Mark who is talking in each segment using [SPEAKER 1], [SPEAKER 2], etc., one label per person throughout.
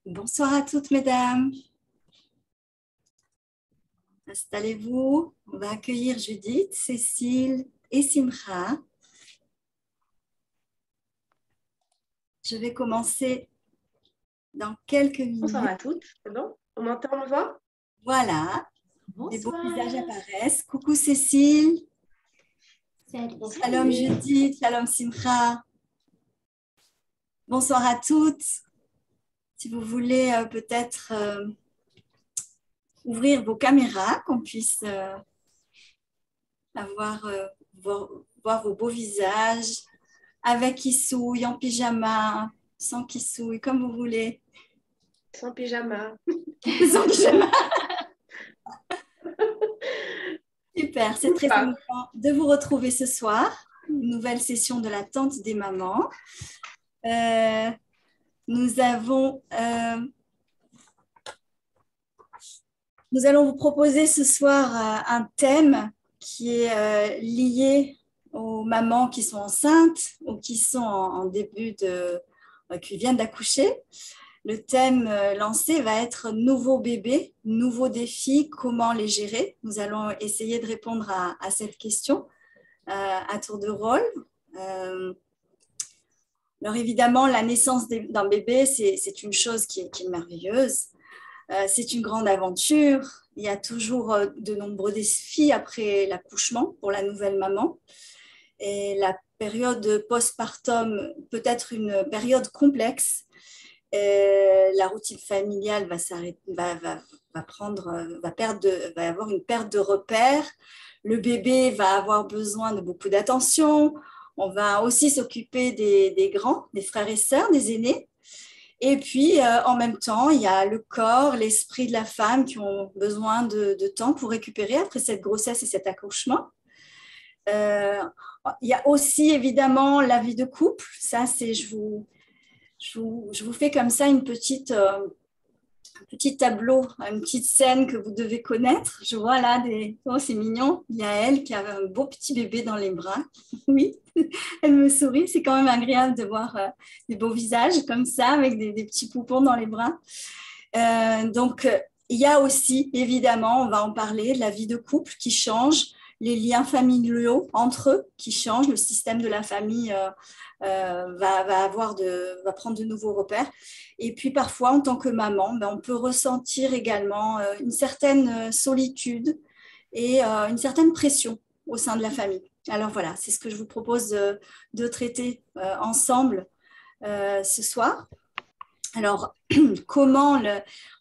[SPEAKER 1] Bonsoir à toutes, mesdames. Installez-vous. On va accueillir Judith, Cécile et Simra. Je vais commencer dans quelques
[SPEAKER 2] Bonsoir
[SPEAKER 1] minutes.
[SPEAKER 2] à toutes, c'est bon? On m'entend, on me voit?
[SPEAKER 1] Voilà, des beaux
[SPEAKER 3] Bonsoir.
[SPEAKER 1] visages apparaissent. Coucou Cécile.
[SPEAKER 3] Salut.
[SPEAKER 1] Shalom Judith, shalom Simra. Bonsoir à toutes. Si vous voulez peut-être ouvrir vos caméras, qu'on puisse voir vos beaux visages, avec qui souille, en pyjama, sans qui souille, comme vous voulez.
[SPEAKER 2] Sans pyjama.
[SPEAKER 1] Sans pyjama. Super, c'est très amusant de vous retrouver ce soir. Une nouvelle session de la tente des mamans. Nous allons vous proposer ce soir un thème qui est lié aux mamans qui sont enceintes ou qui sont en début qui viennent d'accoucher. Le thème lancé va être nouveau bébé, nouveaux défis, comment les gérer. Nous allons essayer de répondre à cette question à tour de rôle. Alors évidemment, la naissance d'un bébé, c'est une chose qui est merveilleuse. C'est une grande aventure. Il y a toujours de nombreux défis après l'accouchement pour la nouvelle maman. Et la période postpartum peut être une période complexe. La routine familiale va avoir une perte de repères. Le bébé va avoir besoin de beaucoup d'attention. On va aussi s'occuper des grands, des frères et sœurs, des aînés. Et puis, en même temps, il y a le corps, l'esprit de la femme qui ont besoin de temps pour récupérer après cette grossesse et cet accouchement. Il y a aussi, évidemment, la vie de couple. Ça, c'est, je vous fais comme ça un petit tableau, une petite scène que vous devez connaître. Je vois là oh, c'est mignon. Il y a elle qui a un beau petit bébé dans les bras. Oui, elle me sourit. C'est quand même agréable de voir des beaux visages comme ça avec des petits poupons dans les bras. Donc, il y a aussi, évidemment, on va en parler, la vie de couple qui change, les liens familiaux entre eux qui changent, le système de la famille va prendre de nouveaux repères. Et puis parfois, en tant que maman, on peut ressentir également une certaine solitude et une certaine pression au sein de la famille. Alors voilà, c'est ce que je vous propose de traiter ensemble ce soir. Alors, on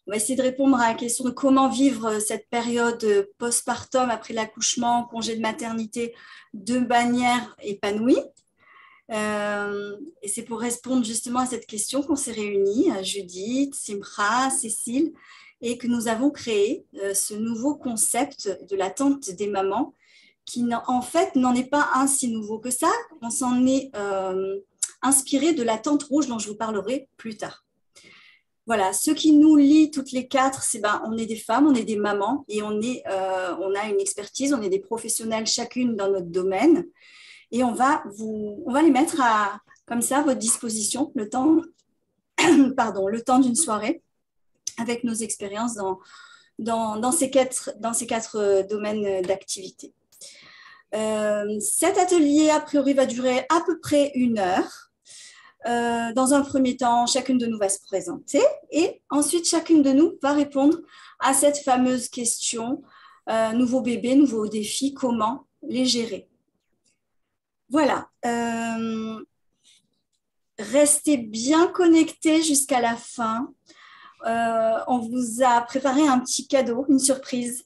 [SPEAKER 1] va essayer de répondre à la question de comment vivre cette période postpartum après l'accouchement, congé de maternité, de manière épanouie. Et c'est pour répondre justement à cette question qu'on s'est réunis, Judith, Simra, Cécile, et que nous avons créé ce nouveau concept de la tente des mamans, qui en fait n'en est pas un si nouveau que ça. On s'en est inspiré de la tente rouge dont je vous parlerai plus tard. Voilà, ce qui nous lie toutes les quatre, c'est on est des femmes, on est des mamans et on a une expertise, on est des professionnels chacune dans notre domaine et on va les mettre comme ça à votre disposition le temps d'une soirée avec nos expériences dans ces quatre domaines d'activité. Cet atelier, a priori, va durer à peu près 1 heure. Dans un premier temps, chacune de nous va se présenter et ensuite, chacune de nous va répondre à cette fameuse question nouveau bébé, nouveau défi, comment les gérer. Voilà. Restez bien connectés jusqu'à la fin. On vous a préparé un petit cadeau, une surprise.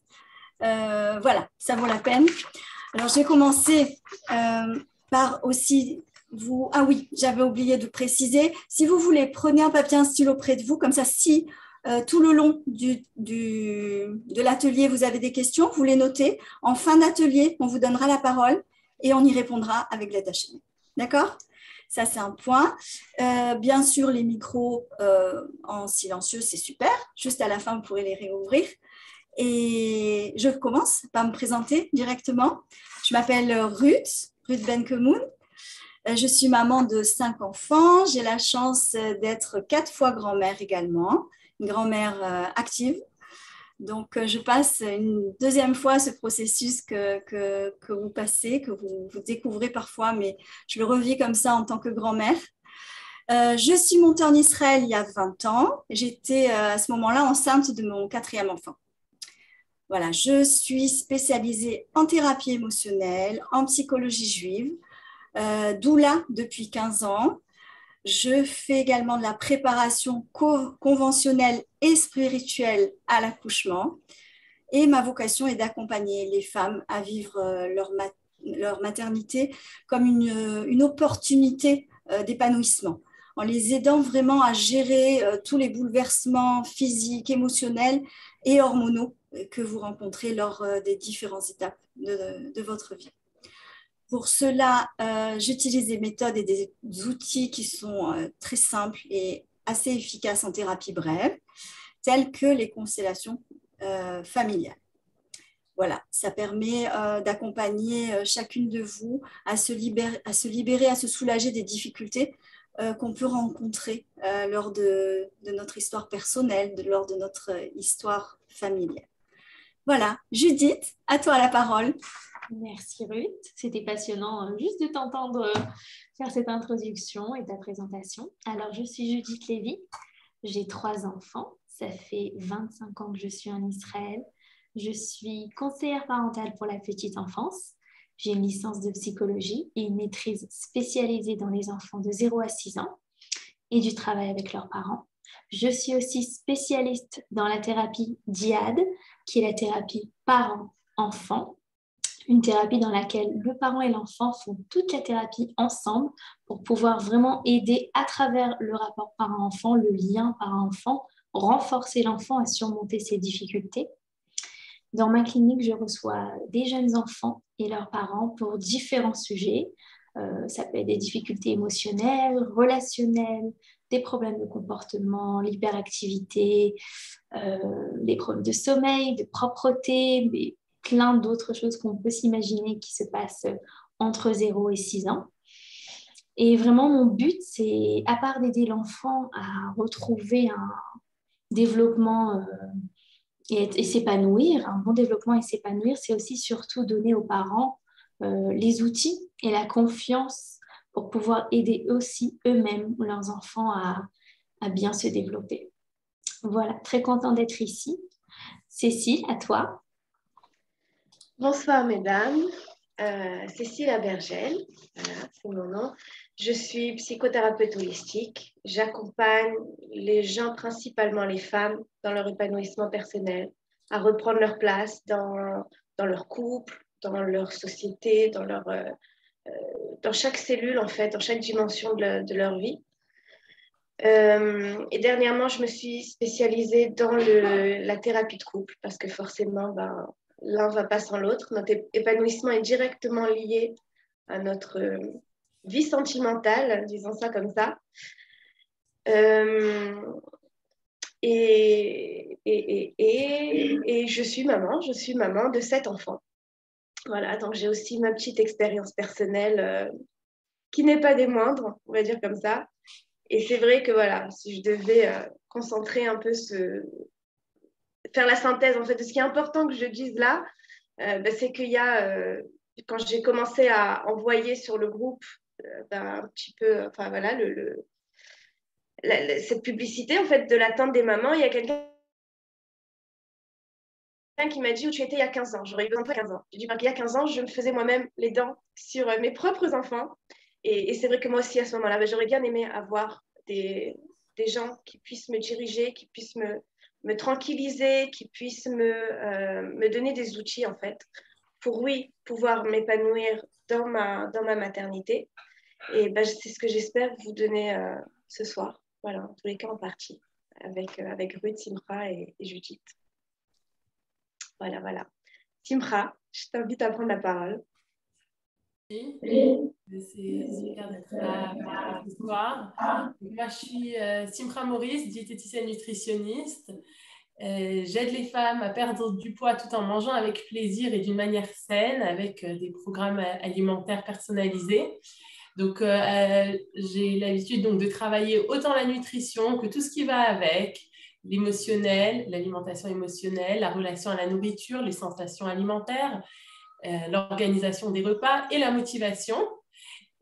[SPEAKER 1] Voilà, ça vaut la peine. Alors, je vais commencer par aussi... Ah oui, j'avais oublié de préciser. Si vous voulez, prenez un papier, un stylo près de vous. Comme ça, si tout le long de l'atelier, vous avez des questions, vous les notez. En fin d'atelier, on vous donnera la parole et on y répondra avec l'aide HM. D'accord ? Ça, c'est un point. Bien sûr, les micros en silencieux, c'est super. Juste à la fin, vous pourrez les réouvrir. Et je commence par me présenter directement. Je m'appelle Ruth Benkemoun. Je suis maman de 5 enfants. J'ai la chance d'être 4 fois grand-mère également, une grand-mère active. Donc, je passe une deuxième fois ce processus que vous passez, que vous découvrez parfois, mais je le revis comme ça en tant que grand-mère. Je suis montée en Israël il y a 20 ans. J'étais à ce moment-là enceinte de mon 4e enfant. Voilà, je suis spécialisée en thérapie émotionnelle, en psychologie juive, doula depuis 15 ans. Je fais également de la préparation conventionnelle et spirituelle à l'accouchement. Et ma vocation est d'accompagner les femmes à vivre leur maternité comme une opportunité d'épanouissement, en les aidant vraiment à gérer tous les bouleversements physiques, émotionnels et hormonaux que vous rencontrez lors des différentes étapes de votre vie. Pour cela, j'utilise des méthodes et des outils qui sont très simples et assez efficaces en thérapie brève, tels que les constellations familiales. Voilà, ça permet d'accompagner chacune de vous à se libérer, à se soulager des difficultés qu'on peut rencontrer lors de notre histoire personnelle, lors de notre histoire familiale. Voilà, Judith, à toi la parole.
[SPEAKER 3] Merci Ruth, c'était passionnant juste de t'entendre faire cette introduction et ta présentation. Alors je suis Judith Lévy, j'ai 3 enfants, ça fait 25 ans que je suis en Israël. Je suis conseillère parentale pour la petite enfance. J'ai une licence de psychologie et une maîtrise spécialisée dans les enfants de 0 à 6 ans et du travail avec leurs parents. Je suis aussi spécialiste dans la thérapie DIAD, qui est la thérapie parent-enfant, une thérapie dans laquelle le parent et l'enfant font toute la thérapie ensemble pour pouvoir vraiment aider à travers le rapport parent-enfant, le lien parent-enfant, renforcer l'enfant à surmonter ses difficultés. Dans ma clinique, je reçois des jeunes enfants et leurs parents pour différents sujets. Ça peut être des difficultés émotionnelles, relationnelles, des problèmes de comportement, l'hyperactivité, des problèmes de sommeil, de propreté, mais plein d'autres choses qu'on peut s'imaginer qui se passent entre 0 et 6 ans. Et vraiment, mon but, c'est, à part d'aider l'enfant à retrouver un développement et s'épanouir, un bon développement et s'épanouir, c'est aussi surtout donner aux parents les outils et la confiance pour pouvoir aider aussi eux-mêmes leurs enfants à bien se développer. Voilà, très content d'être ici. Cécile, à toi.
[SPEAKER 2] Bonsoir mesdames, Cécile Abergel, voilà, c'est mon nom. Je suis psychothérapeute holistique. J'accompagne les gens, principalement les femmes, dans leur épanouissement personnel, à reprendre leur place dans leur couple, dans leur société, dans chaque cellule en fait, dans chaque dimension de leur vie. Et dernièrement, je me suis spécialisée dans la thérapie de couple parce que forcément, l'un ne va pas sans l'autre. Notre épanouissement est directement lié à notre vie sentimentale, disons ça comme ça. Et je suis maman de 7 enfants. Voilà, donc j'ai aussi ma petite expérience personnelle qui n'est pas des moindres, on va dire comme ça. Et c'est vrai que voilà, si je devais concentrer un peu faire la synthèse en fait de ce qui est important que je dise là, c'est qu'il y a quand j'ai commencé à envoyer sur le groupe un petit peu, enfin voilà, cette publicité en fait de l'attente des mamans, il y a quelqu'un qui m'a dit où tu étais il y a 15 ans. J'aurais eu besoin de 15 ans. J'ai dit qu'il y a 15 ans, je me faisais moi-même les dents sur mes propres enfants. Et c'est vrai que moi aussi, à ce moment-là, j'aurais bien aimé avoir des gens qui puissent me diriger, qui puissent me tranquilliser, qui puissent me donner des outils, en fait, pour, oui, pouvoir m'épanouir dans ma maternité. Et c'est ce que j'espère vous donner ce soir. Voilà, en tous les cas, en partie, avec Ruth, Simra et Judith. Voilà, voilà. Simra, je t'invite à prendre la parole.
[SPEAKER 4] C'est super d'être là ce soir. Moi, je suis Simra Maurice, diététicienne nutritionniste. J'aide les femmes à perdre du poids tout en mangeant avec plaisir et d'une manière saine, avec des programmes alimentaires personnalisés. Donc, j'ai l'habitude donc, de travailler autant la nutrition que tout ce qui va avec, l'émotionnel, l'alimentation émotionnelle, la relation à la nourriture, les sensations alimentaires, l'organisation des repas et la motivation.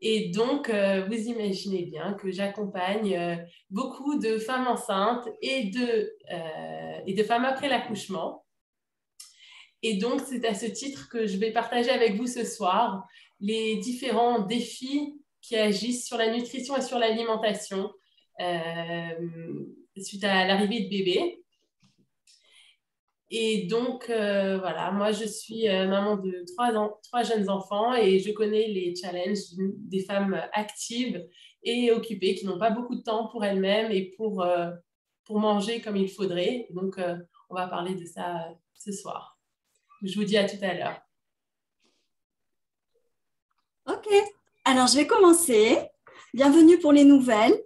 [SPEAKER 4] Et donc, vous imaginez bien que j'accompagne beaucoup de femmes enceintes et de femmes après l'accouchement. Et donc, c'est à ce titre que je vais partager avec vous ce soir les différents défis qui agissent sur la nutrition et sur l'alimentation suite à l'arrivée de bébé. Et donc, voilà, moi, je suis maman de 3 jeunes enfants et je connais les challenges des femmes actives et occupées qui n'ont pas beaucoup de temps pour elles-mêmes et pour manger comme il faudrait. Donc, on va parler de ça ce soir. Je vous dis à tout à l'heure.
[SPEAKER 1] Ok, alors je vais commencer. Bienvenue pour les nouvelles.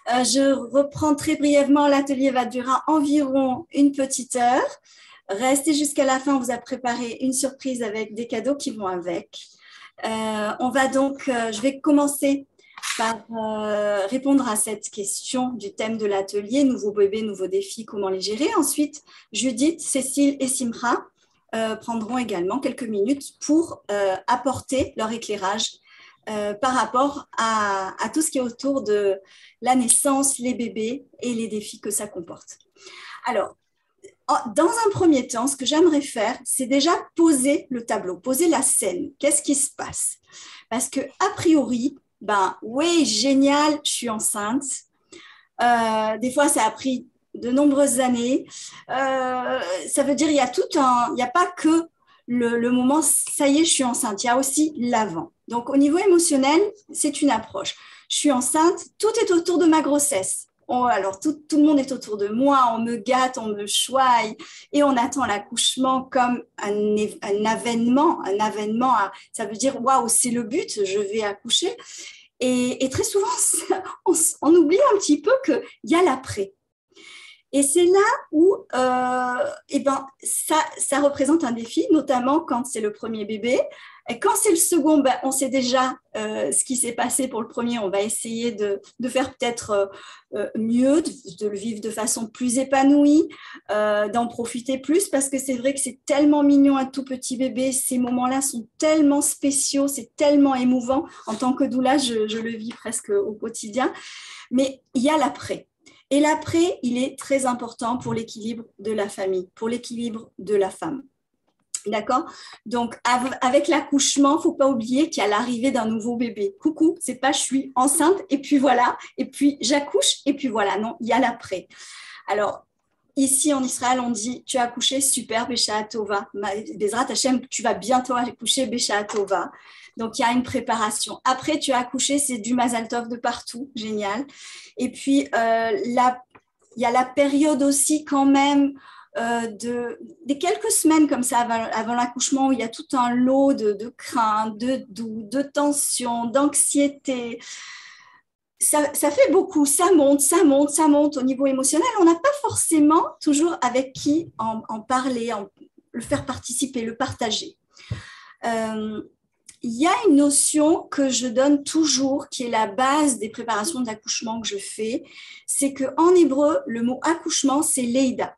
[SPEAKER 1] Je reprends très brièvement, l'atelier va durer environ une petite heure. Restez jusqu'à la fin, on vous a préparé une surprise avec des cadeaux qui vont avec. On va donc, je vais commencer par répondre à cette question du thème de l'atelier, nouveaux bébés, nouveaux défis, comment les gérer. Ensuite, Judith, Cécile et Simra prendront également quelques minutes pour apporter leur éclairage par rapport à tout ce qui est autour de la naissance, les bébés et les défis que ça comporte. Alors, dans un premier temps, ce que j'aimerais faire, c'est déjà poser le tableau, poser la scène. Qu'est-ce qui se passe? Parce que a priori, oui, génial, je suis enceinte. Des fois, ça a pris de nombreuses années. Ça veut dire il y a pas que le moment, ça y est, je suis enceinte. Il y a aussi l'avant. Donc, au niveau émotionnel, c'est une approche. Je suis enceinte, tout est autour de ma grossesse. Alors, tout le monde est autour de moi, on me gâte, on me choye et on attend l'accouchement comme un avènement. Ça veut dire, waouh, c'est le but, je vais accoucher. Et très souvent, on oublie un petit peu qu'il y a l'après. Et c'est là où ça représente un défi, notamment quand c'est le premier bébé. Et quand c'est le second, on sait déjà ce qui s'est passé pour le premier. On va essayer de faire peut-être mieux, de le vivre de façon plus épanouie, d'en profiter plus, parce que c'est vrai que c'est tellement mignon un tout petit bébé. Ces moments-là sont tellement spéciaux, c'est tellement émouvant. En tant que doula, je le vis presque au quotidien. Mais il y a l'après. Et l'après, il est très important pour l'équilibre de la famille, pour l'équilibre de la femme. D'accord? Donc, avec l'accouchement, il ne faut pas oublier qu'il y a l'arrivée d'un nouveau bébé. Coucou, c'est pas je suis enceinte et puis voilà, et puis j'accouche et puis voilà. Non, il y a l'après. Alors, ici en Israël, on dit tu as accouché, super, Besha Tova. Bezrat Hashem, tu vas bientôt accoucher, Besha Tova. Donc, il y a une préparation. Après, tu as accouché, c'est du Mazal Tov de partout, génial. Et puis, il y a la période aussi quand même des quelques semaines comme ça avant l'accouchement où il y a tout un lot de crainte, de doute, de tension, d'anxiété. Ça fait beaucoup, ça monte au niveau émotionnel. On n'a pas forcément toujours avec qui en parler, le faire participer, le partager. Il y a une notion que je donne toujours, qui est la base des préparations d'accouchement que je fais, c'est qu'en hébreu, le mot accouchement, c'est Leïda.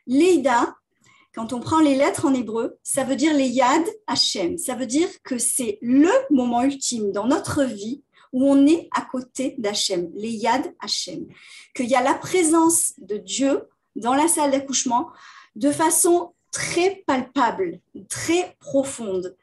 [SPEAKER 1] Leïda, quand on prend les lettres en hébreu, ça veut dire les Yad Hashem. Ça veut dire que c'est le moment ultime dans notre vie où on est à côté d'Hachem, les Yad Hashem. Qu'il y a la présence de Dieu dans la salle d'accouchement de façon très palpable, très profonde.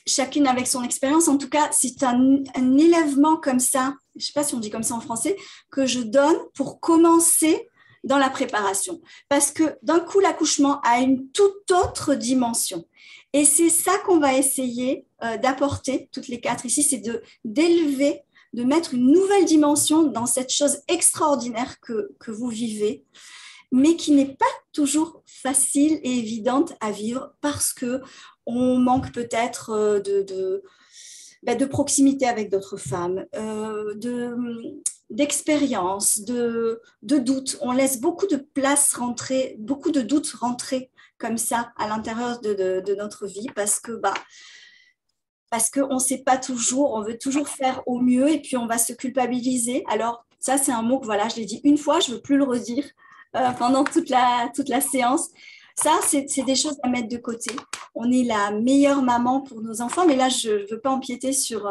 [SPEAKER 1] Chacune avec son expérience. En tout cas, c'est un élèvement comme ça, je ne sais pas si on dit comme ça en français, que je donne pour commencer dans la préparation. Parce que d'un coup, l'accouchement a une toute autre dimension. Et c'est ça qu'on va essayer d'apporter, toutes les 4 ici, c'est d'élever, de mettre une nouvelle dimension dans cette chose extraordinaire que vous vivez, mais qui n'est pas toujours facile et évidente à vivre parce qu'on manque peut-être de proximité avec d'autres femmes, d'expérience, de doutes. On laisse beaucoup de place rentrer, beaucoup de doutes rentrer comme ça à l'intérieur de notre vie parce que parce qu'on ne sait pas toujours, on veut toujours faire au mieux et puis on va se culpabiliser. Alors, ça, c'est un mot que voilà, je l'ai dit une fois, je ne veux plus le redire pendant toute la séance. Ça, c'est des choses à mettre de côté. On est la meilleure maman pour nos enfants, mais là, je ne veux pas empiéter sur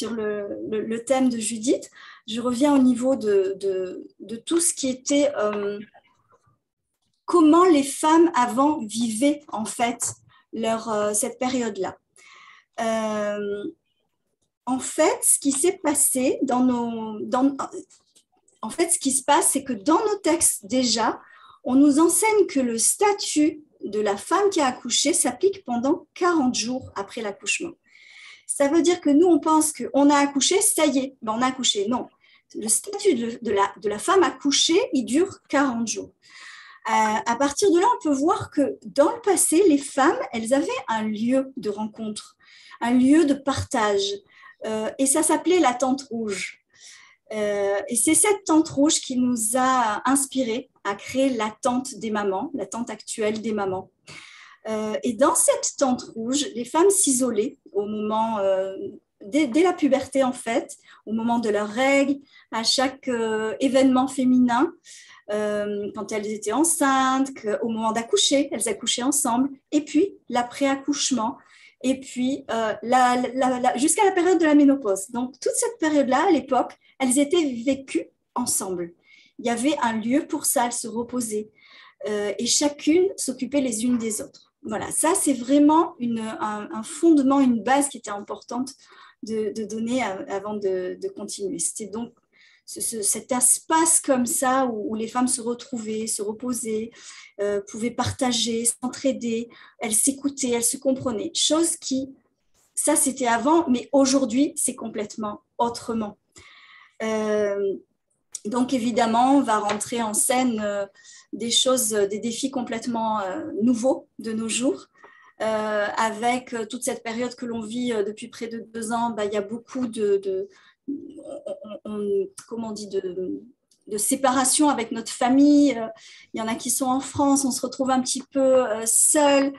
[SPEAKER 1] le thème de Judith. Je reviens au niveau de tout ce qui était comment les femmes avant vivaient en fait cette période-là. En fait, ce qui s'est passé en fait, ce qui se passe, c'est que dans nos textes déjà, on nous enseigne que le statut de la femme qui a accouché s'applique pendant 40 jours après l'accouchement. Ça veut dire que nous, on pense qu'on a accouché, ça y est, ben on a accouché. Non, le statut de la femme accouchée, il dure 40 jours. À partir de là, on peut voir que dans le passé, les femmes, elles avaient un lieu de rencontre, un lieu de partage, et ça s'appelait la tente rouge. Et c'est cette tente rouge qui nous a inspirés à créer la tente des mamans, la tente actuelle des mamans. Et dans cette tente rouge, les femmes s'isolaient au moment, dès la puberté en fait, au moment de leurs règles, à chaque événement féminin, quand elles étaient enceintes, au moment d'accoucher, elles accouchaient ensemble, et puis l'après-accouchement, et puis jusqu'à la période de la ménopause. Donc toute cette période-là, à l'époque, elles étaient vécues ensemble. Il y avait un lieu pour ça, elles se reposaient, et chacune s'occupait les unes des autres. Voilà, ça c'est vraiment un fondement, une base qui était importante de donner avant de continuer. C'était donc cet espace comme ça où les femmes se retrouvaient, se reposaient, pouvaient partager, s'entraider, elles s'écoutaient, elles se comprenaient. Chose qui, ça c'était avant, mais aujourd'hui c'est complètement autrement. Donc évidemment, on va rentrer en scène des choses, des défis complètement nouveaux de nos jours. Avec toute cette période que l'on vit depuis près de 2 ans, il y a beaucoup comment on dit, de séparation avec notre famille. Il y en a qui sont en France, on se retrouve un petit peu seul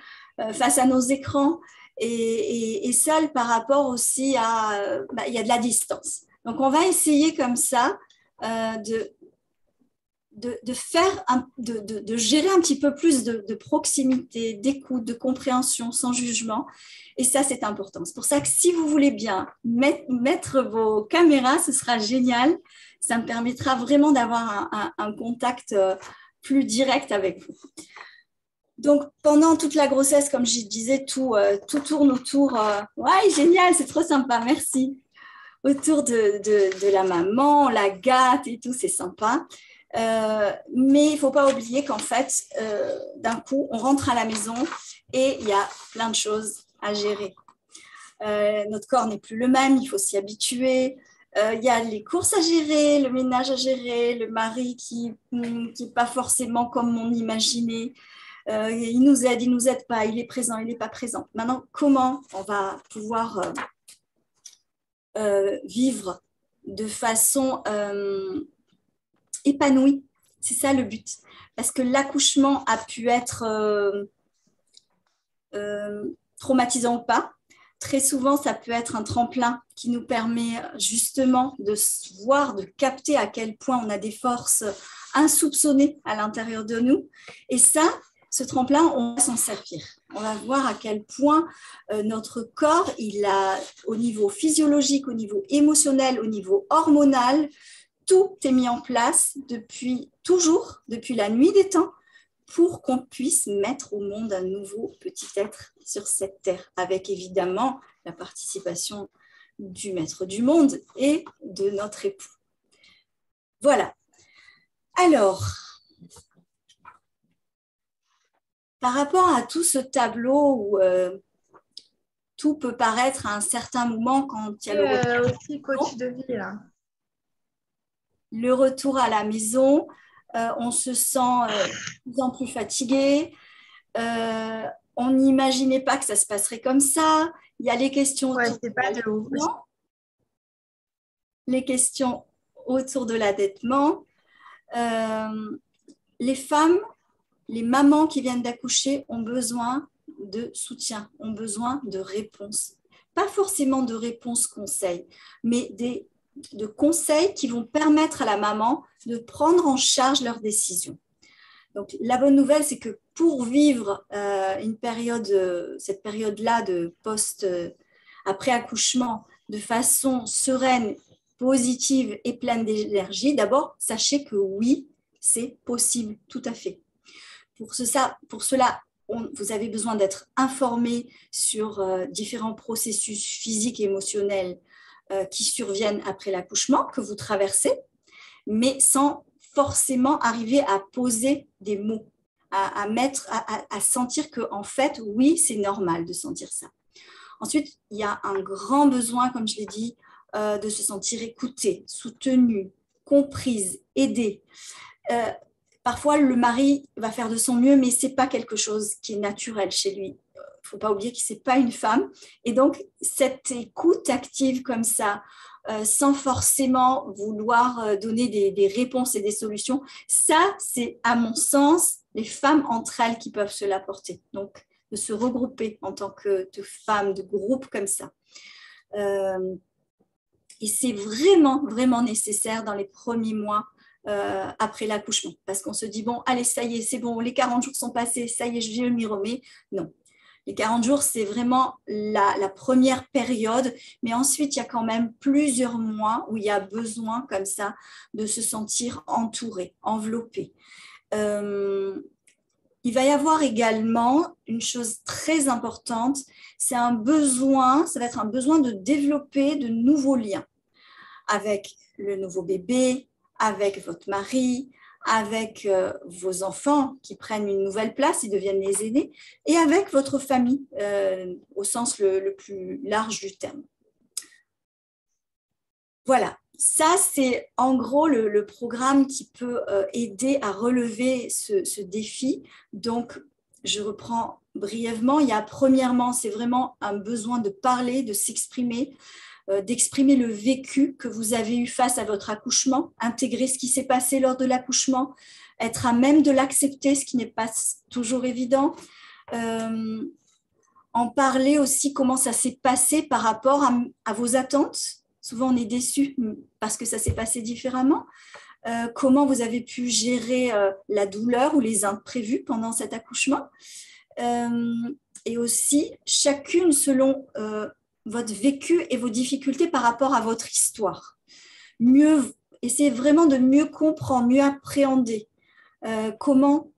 [SPEAKER 1] face à nos écrans et seul par rapport aussi à... il y a de la distance. Donc, on va essayer comme ça de gérer un petit peu plus de proximité, d'écoute, de compréhension, sans jugement. Et ça, c'est important. C'est pour ça que si vous voulez bien mettre vos caméras, ce sera génial. Ça me permettra vraiment d'avoir un contact plus direct avec vous. Donc, pendant toute la grossesse, comme je disais, tout tourne autour. Ouais, génial, c'est trop sympa, merci. Autour de la maman, on la gâte et tout, c'est sympa. Mais il ne faut pas oublier qu'en fait, d'un coup, on rentre à la maison et il y a plein de choses à gérer. Notre corps n'est plus le même, il faut s'y habituer. Il y a les courses à gérer, le ménage à gérer, le mari qui n'est pas forcément comme on imaginait. Il nous aide pas, il est présent, il n'est pas présent. Maintenant, comment on va pouvoir vivre de façon épanouie? C'est ça le but. Parce que l'accouchement a pu être traumatisant ou pas. Très souvent, ça peut être un tremplin qui nous permet justement de voir, de capter à quel point on a des forces insoupçonnées à l'intérieur de nous. Et ça, ce tremplin, on va s'en servir. On va voir à quel point notre corps, il a, au niveau physiologique, au niveau émotionnel, au niveau hormonal, tout est mis en place depuis la nuit des temps, pour qu'on puisse mettre au monde un nouveau petit être sur cette terre, avec évidemment la participation du maître du monde et de notre époux. Voilà. Alors, par rapport à tout ce tableau où tout peut paraître à un certain moment quand il y a
[SPEAKER 5] aussi coach de vie là.
[SPEAKER 1] Le retour à la maison, on se sent de plus en plus fatigué. On n'imaginait pas que ça se passerait comme ça. Il y a les questions les questions autour de l'allaitement. Les femmes, les mamans qui viennent d'accoucher ont besoin de soutien, ont besoin de réponses. pas forcément de réponses conseils, mais de conseils qui vont permettre à la maman de prendre en charge leurs décisions. Donc, la bonne nouvelle, c'est que pour vivre cette période-là de après accouchement de façon sereine, positive et pleine d'énergie, d'abord, sachez que oui, c'est possible, tout à fait. Pour cela, vous avez besoin d'être informé sur différents processus physiques et émotionnels qui surviennent après l'accouchement, que vous traversez, mais sans forcément arriver à poser des mots, à sentir que, en fait, oui, c'est normal de sentir ça. Ensuite, il y a un grand besoin, comme je l'ai dit, de se sentir écoutée, soutenue, comprise, aidée. Parfois, le mari va faire de son mieux, mais ce n'est pas quelque chose qui est naturel chez lui. Il ne faut pas oublier que ce n'est pas une femme. Et donc, cette écoute active comme ça, sans forcément vouloir donner des réponses et des solutions, ça, c'est à mon sens les femmes entre elles qui peuvent se l'apporter. Donc, de se regrouper en tant que femmes, de groupe comme ça. Et c'est vraiment, vraiment nécessaire dans les premiers mois après l'accouchement. Parce qu'on se dit, bon, allez, ça y est, c'est bon, les 40 jours sont passés, ça y est, je m'y remets. Non. Les 40 jours, c'est vraiment la première période, mais ensuite, il y a quand même plusieurs mois où il y a besoin, comme ça, de se sentir entouré, enveloppé. Il va y avoir également une chose très importante, c'est un besoin, ça va être un besoin de développer de nouveaux liens avec le nouveau bébé, avec votre mari, avec vos enfants qui prennent une nouvelle place, ils deviennent les aînés, et avec votre famille au sens le plus large du terme. Voilà, ça c'est en gros le programme qui peut aider à relever ce défi. Donc, je reprends brièvement. Il y a premièrement, c'est vraiment un besoin de parler, de s'exprimer, d'exprimer le vécu que vous avez eu face à votre accouchement, intégrer ce qui s'est passé lors de l'accouchement, être à même de l'accepter, ce qui n'est pas toujours évident. En parler aussi comment ça s'est passé par rapport à vos attentes. Souvent, on est déçu parce que ça s'est passé différemment. Comment vous avez pu gérer la douleur ou les imprévus pendant cet accouchement. Et aussi, chacune selon votre vécu et vos difficultés par rapport à votre histoire. Essayez vraiment de mieux comprendre, mieux appréhender comment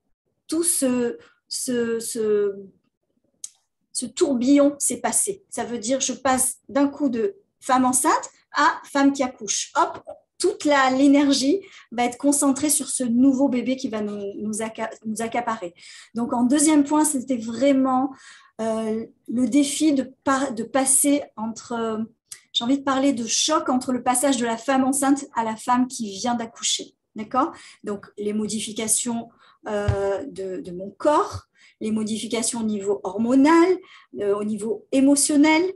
[SPEAKER 1] tout ce tourbillon s'est passé. Ça veut dire je passe d'un coup de femme enceinte à femme qui accouche. Hop, toute l'énergie va être concentrée sur ce nouveau bébé qui va nous accaparer. Donc, en deuxième point, c'était vraiment le défi de passer entre, j'ai envie de parler de choc entre le passage de la femme enceinte à la femme qui vient d'accoucher. D'accord ? Donc, les modifications de mon corps, les modifications au niveau hormonal, au niveau émotionnel.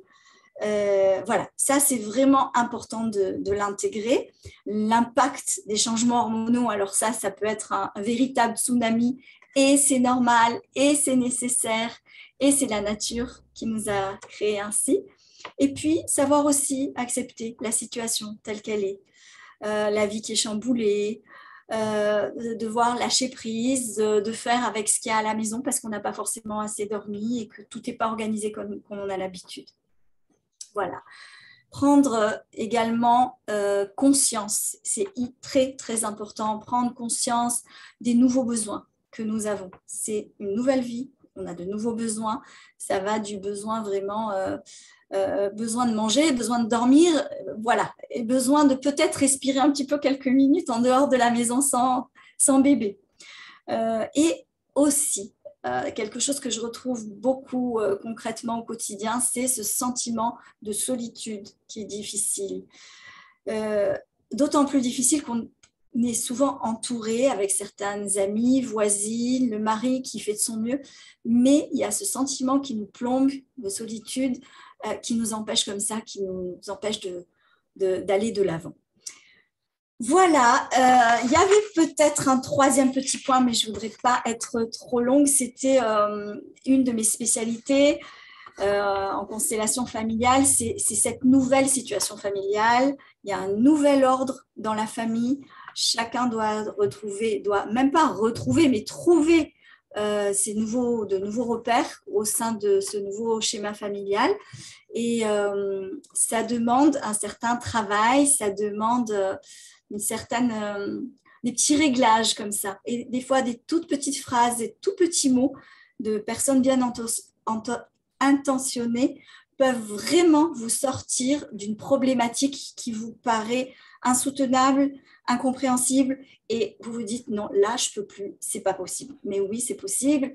[SPEAKER 1] Voilà, ça c'est vraiment important de l'intégrer. L'impact des changements hormonaux, alors ça peut être un véritable tsunami et c'est normal et c'est nécessaire et c'est la nature qui nous a créés ainsi. Et puis, savoir aussi accepter la situation telle qu'elle est, la vie qui est chamboulée, de devoir lâcher prise, de faire avec ce qu'il y a à la maison parce qu'on n'a pas forcément assez dormi et que tout n'est pas organisé comme on a l'habitude. Voilà. Prendre également conscience, c'est très très important, prendre conscience des nouveaux besoins que nous avons. C'est une nouvelle vie, on a de nouveaux besoins, ça va du besoin vraiment, besoin de manger, besoin de dormir, voilà, et besoin de peut-être respirer un petit peu quelques minutes en dehors de la maison sans bébé. Et aussi, quelque chose que je retrouve beaucoup concrètement au quotidien, c'est ce sentiment de solitude qui est difficile. D'autant plus difficile qu'on est souvent entouré avec certaines amies, voisines, le mari qui fait de son mieux, mais il y a ce sentiment qui nous plombe de solitude, qui nous empêche comme ça, qui nous empêche d'aller de l'avant. Voilà, il y avait peut-être un troisième petit point, mais je ne voudrais pas être trop longue. C'était une de mes spécialités. en constellation familiale, c'est cette nouvelle situation familiale. Il y a un nouvel ordre dans la famille. Chacun doit même pas retrouver, mais trouver de nouveaux repères au sein de ce nouveau schéma familial. Et ça demande un certain travail, ça demande des petits réglages comme ça. Et des fois, des toutes petites phrases, des tout petits mots de personnes bien intentionnées peuvent vraiment vous sortir d'une problématique qui vous paraît insoutenable, incompréhensible, et vous vous dites non, là je peux plus, c'est pas possible. Mais oui, c'est possible.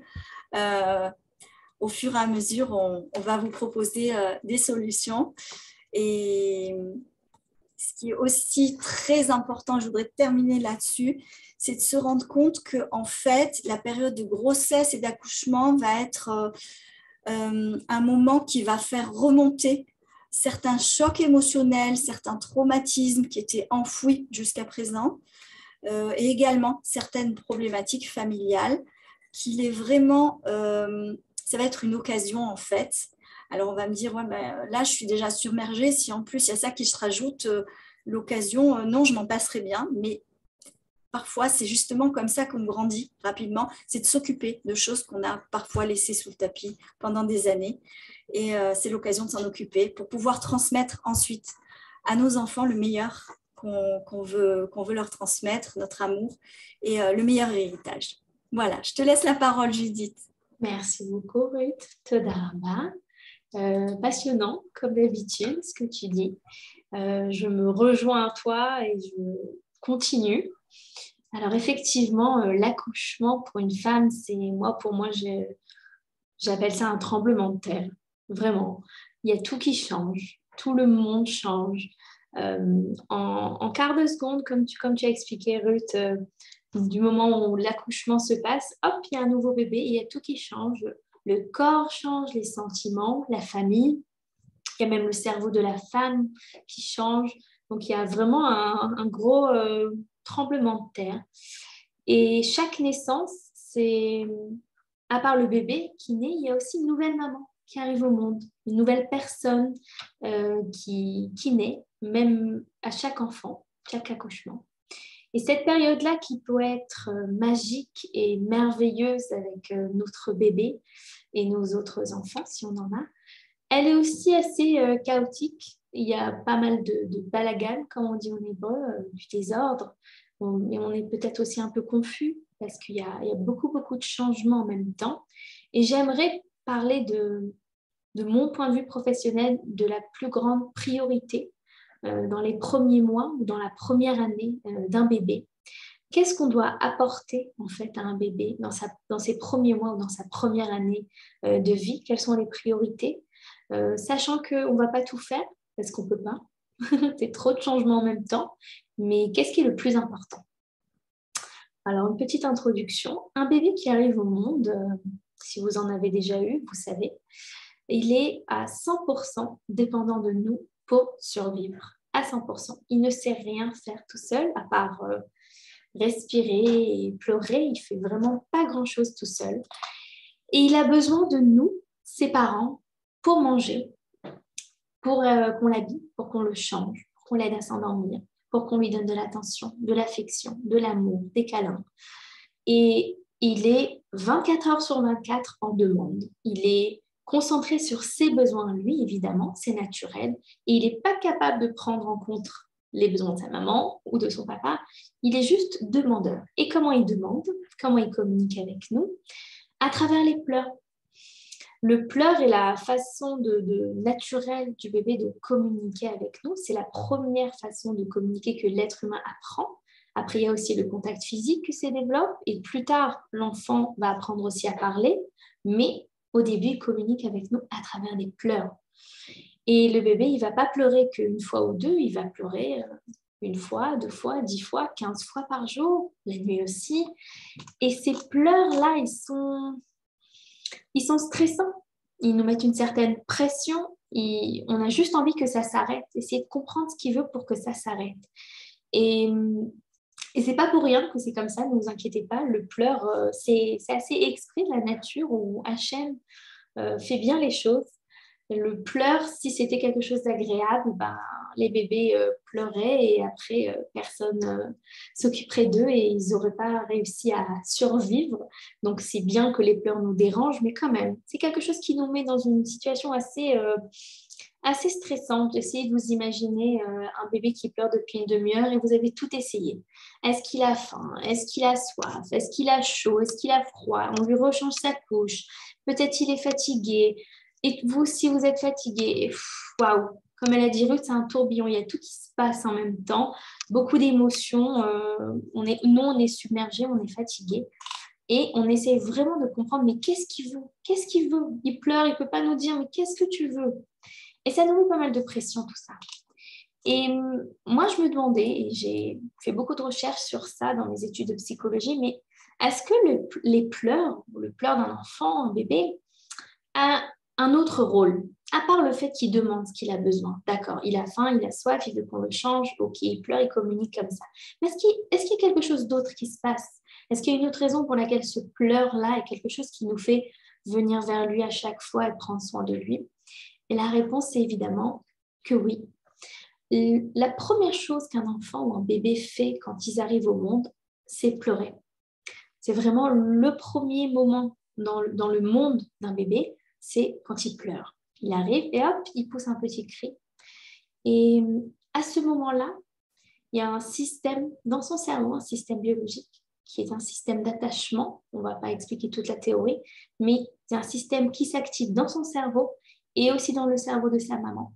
[SPEAKER 1] Au fur et à mesure, on va vous proposer des solutions. Et ce qui est aussi très important, je voudrais terminer là-dessus, c'est de se rendre compte que en fait, la période de grossesse et d'accouchement va être un moment qui va faire remonter certains chocs émotionnels, certains traumatismes qui étaient enfouis jusqu'à présent, et également certaines problématiques familiales, qu'il est vraiment, ça va être une occasion en fait. Alors on va me dire, ouais, ben, là je suis déjà submergée, si en plus il y a ça qui se rajoute, l'occasion, non, je m'en passerai bien, mais parfois, c'est justement comme ça qu'on grandit rapidement, c'est de s'occuper de choses qu'on a parfois laissées sous le tapis pendant des années. Et c'est l'occasion de s'en occuper pour pouvoir transmettre ensuite à nos enfants le meilleur qu'on veut leur transmettre, notre amour et le meilleur héritage. Voilà, je te laisse la parole, Judith.
[SPEAKER 3] Merci beaucoup, Ruth. Toda rabba. Passionnant, comme d'habitude, ce que tu dis. Je me rejoins à toi et je continue. Alors effectivement, l'accouchement pour une femme, pour moi, j'appelle ça un tremblement de terre. Vraiment, il y a tout qui change, tout le monde change. En quart de seconde, comme tu as expliqué, Ruth, du moment où l'accouchement se passe, hop, il y a un nouveau bébé, il y a tout qui change. Le corps change, les sentiments, la famille. Il y a même le cerveau de la femme qui change. Donc, il y a vraiment un gros tremblement de terre. Et chaque naissance, à part le bébé qui naît, il y a aussi une nouvelle maman qui arrive au monde, une nouvelle personne qui naît, même à chaque enfant, chaque accouchement. Et cette période-là qui peut être magique et merveilleuse avec notre bébé et nos autres enfants, si on en a, elle est aussi assez chaotique. Il y a pas mal de balagan, comme on dit en hébreu, du désordre. Mais on est peut-être aussi un peu confus parce qu'il y a beaucoup, beaucoup de changements en même temps. Et j'aimerais parler de mon point de vue professionnel, de la plus grande priorité dans les premiers mois ou dans la première année d'un bébé. Qu'est-ce qu'on doit apporter en fait à un bébé dans ses premiers mois ou dans sa première année de vie? Quelles sont les priorités? Sachant qu'on ne va pas tout faire parce qu'on ne peut pas. C'est trop de changements en même temps. Mais qu'est-ce qui est le plus important? Alors, une petite introduction. Un bébé qui arrive au monde, si vous en avez déjà eu, vous savez, il est à 100% dépendant de nous pour survivre. À 100%. Il ne sait rien faire tout seul, à part respirer et pleurer. Il ne fait vraiment pas grand-chose tout seul. Et il a besoin de nous, ses parents, pour manger, pour qu'on l'habille, pour qu'on le change, pour qu'on l'aide à s'endormir, pour qu'on lui donne de l'attention, de l'affection, de l'amour, des câlins. Et il est 24 heures sur 24 en demande. Il est concentré sur ses besoins, lui, évidemment, c'est naturel. Et il n'est pas capable de prendre en compte les besoins de sa maman ou de son papa. Il est juste demandeur. Et comment il demande? Comment il communique avec nous? À travers les pleurs. Le pleur est la façon naturelle du bébé de communiquer avec nous. C'est la première façon de communiquer que l'être humain apprend. Après, il y a aussi le contact physique qui se développe. Et plus tard, l'enfant va apprendre aussi à parler. Mais au début, il communique avec nous à travers des pleurs. Et le bébé, il ne va pas pleurer qu'une fois ou deux. Il va pleurer une fois, 2 fois, 10 fois, 15 fois par jour. La nuit aussi. Et ces pleurs-là, ils sont stressants, ils nous mettent une certaine pression, on a juste envie que ça s'arrête, essayer de comprendre ce qu'il veut pour que ça s'arrête. Et c'est pas pour rien que c'est comme ça, ne vous inquiétez pas, le pleur, c'est assez exprès de la nature où Hachem fait bien les choses. Le pleur, si c'était quelque chose d'agréable, ben, les bébés pleuraient et après, personne s'occuperait d'eux et ils n'auraient pas réussi à survivre. Donc, c'est bien que les pleurs nous dérangent, mais quand même, c'est quelque chose qui nous met dans une situation assez stressante. Essayez de vous imaginer un bébé qui pleure depuis une demi-heure et vous avez tout essayé. Est-ce qu'il a faim? Est-ce qu'il a soif? Est-ce qu'il a chaud? Est-ce qu'il a froid? On lui rechange sa couche. Peut-être il est fatigué. Et vous, si vous êtes fatigué, waouh, comme elle a dit Ruth, c'est un tourbillon. Il y a tout qui se passe en même temps. Beaucoup d'émotions. Nous, on est submergés, on est fatigués. Et on essaie vraiment de comprendre, mais qu'est-ce qu'il veut? Qu'est-ce qu'il veut? Il pleure, il ne peut pas nous dire, mais qu'est-ce que tu veux? Et ça nous met pas mal de pression, tout ça. Et moi, je me demandais, et j'ai fait beaucoup de recherches sur ça dans mes études de psychologie, mais est-ce que les pleurs, le pleur d'un enfant, un bébé, a un autre rôle, à part le fait qu'il demande ce qu'il a besoin? D'accord, il a faim, il a soif, il veut qu'on le change, ok, il pleure, il communique comme ça. Mais est-ce qu'il y a quelque chose d'autre qui se passe? Est-ce qu'il y a une autre raison pour laquelle ce pleur-là est quelque chose qui nous fait venir vers lui à chaque fois et prendre soin de lui? Et la réponse, c'est évidemment que oui. La première chose qu'un enfant ou un bébé fait quand ils arrivent au monde, c'est pleurer. C'est vraiment le premier moment dans le monde d'un bébé, c'est quand il pleure. Il arrive et hop, il pousse un petit cri. Et à ce moment-là, il y a un système dans son cerveau, un système biologique, qui est un système d'attachement. On ne va pas expliquer toute la théorie, mais c'est un système qui s'active dans son cerveau et aussi dans le cerveau de sa maman.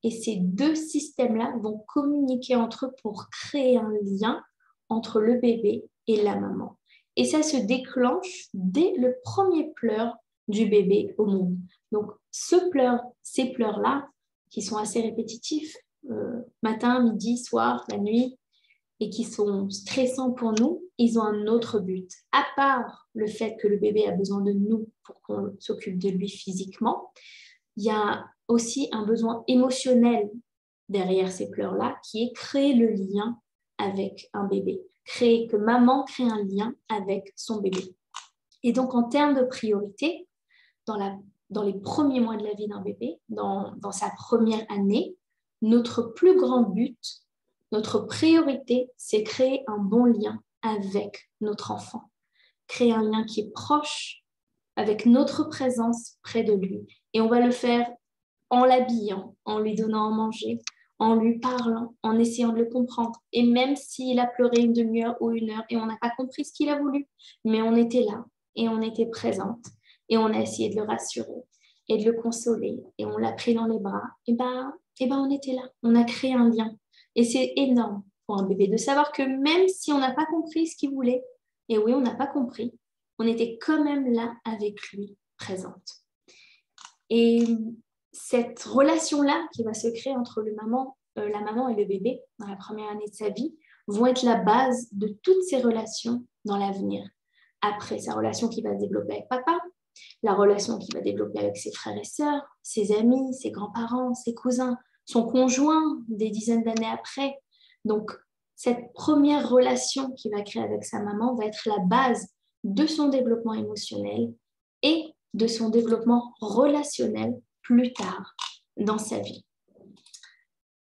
[SPEAKER 3] Et ces deux systèmes-là vont communiquer entre eux pour créer un lien entre le bébé et la maman. Et ça se déclenche dès le premier pleur du bébé au monde. Donc, ces pleurs-là, qui sont assez répétitifs, matin, midi, soir, la nuit, et qui sont stressants pour nous, ils ont un autre but. À part le fait que le bébé a besoin de nous pour qu'on s'occupe de lui physiquement, il y a aussi un besoin émotionnel derrière ces pleurs-là, qui est créer le lien avec un bébé, que maman crée un lien avec son bébé. Et donc, en termes de priorité, dans les premiers mois de la vie d'un bébé, dans sa première année, notre plus grand but, notre priorité, c'est créer un bon lien avec notre enfant. Créer un lien qui est proche, avec notre présence près de lui. Et on va le faire en l'habillant, en lui donnant à manger, en lui parlant, en essayant de le comprendre. Et même s'il a pleuré une demi-heure ou une heure et on n'a pas compris ce qu'il a voulu, mais on était là et on était présente et on a essayé de le rassurer et de le consoler et on l'a pris dans les bras, et ben on était là, on a créé un lien. Et c'est énorme pour un bébé de savoir que même si on n'a pas compris ce qu'il voulait, et oui, on n'a pas compris, on était quand même là avec lui, présente. Et cette relation-là qui va se créer entre la maman et le bébé dans la première année de sa vie vont être la base de toutes ses relations dans l'avenir. Après, sa relation qui va se développer avec papa, la relation qu'il va développer avec ses frères et sœurs, ses amis, ses grands-parents, ses cousins, son conjoint des dizaines d'années après. Donc, cette première relation qu'il va créer avec sa maman va être la base de son développement émotionnel et de son développement relationnel plus tard dans sa vie.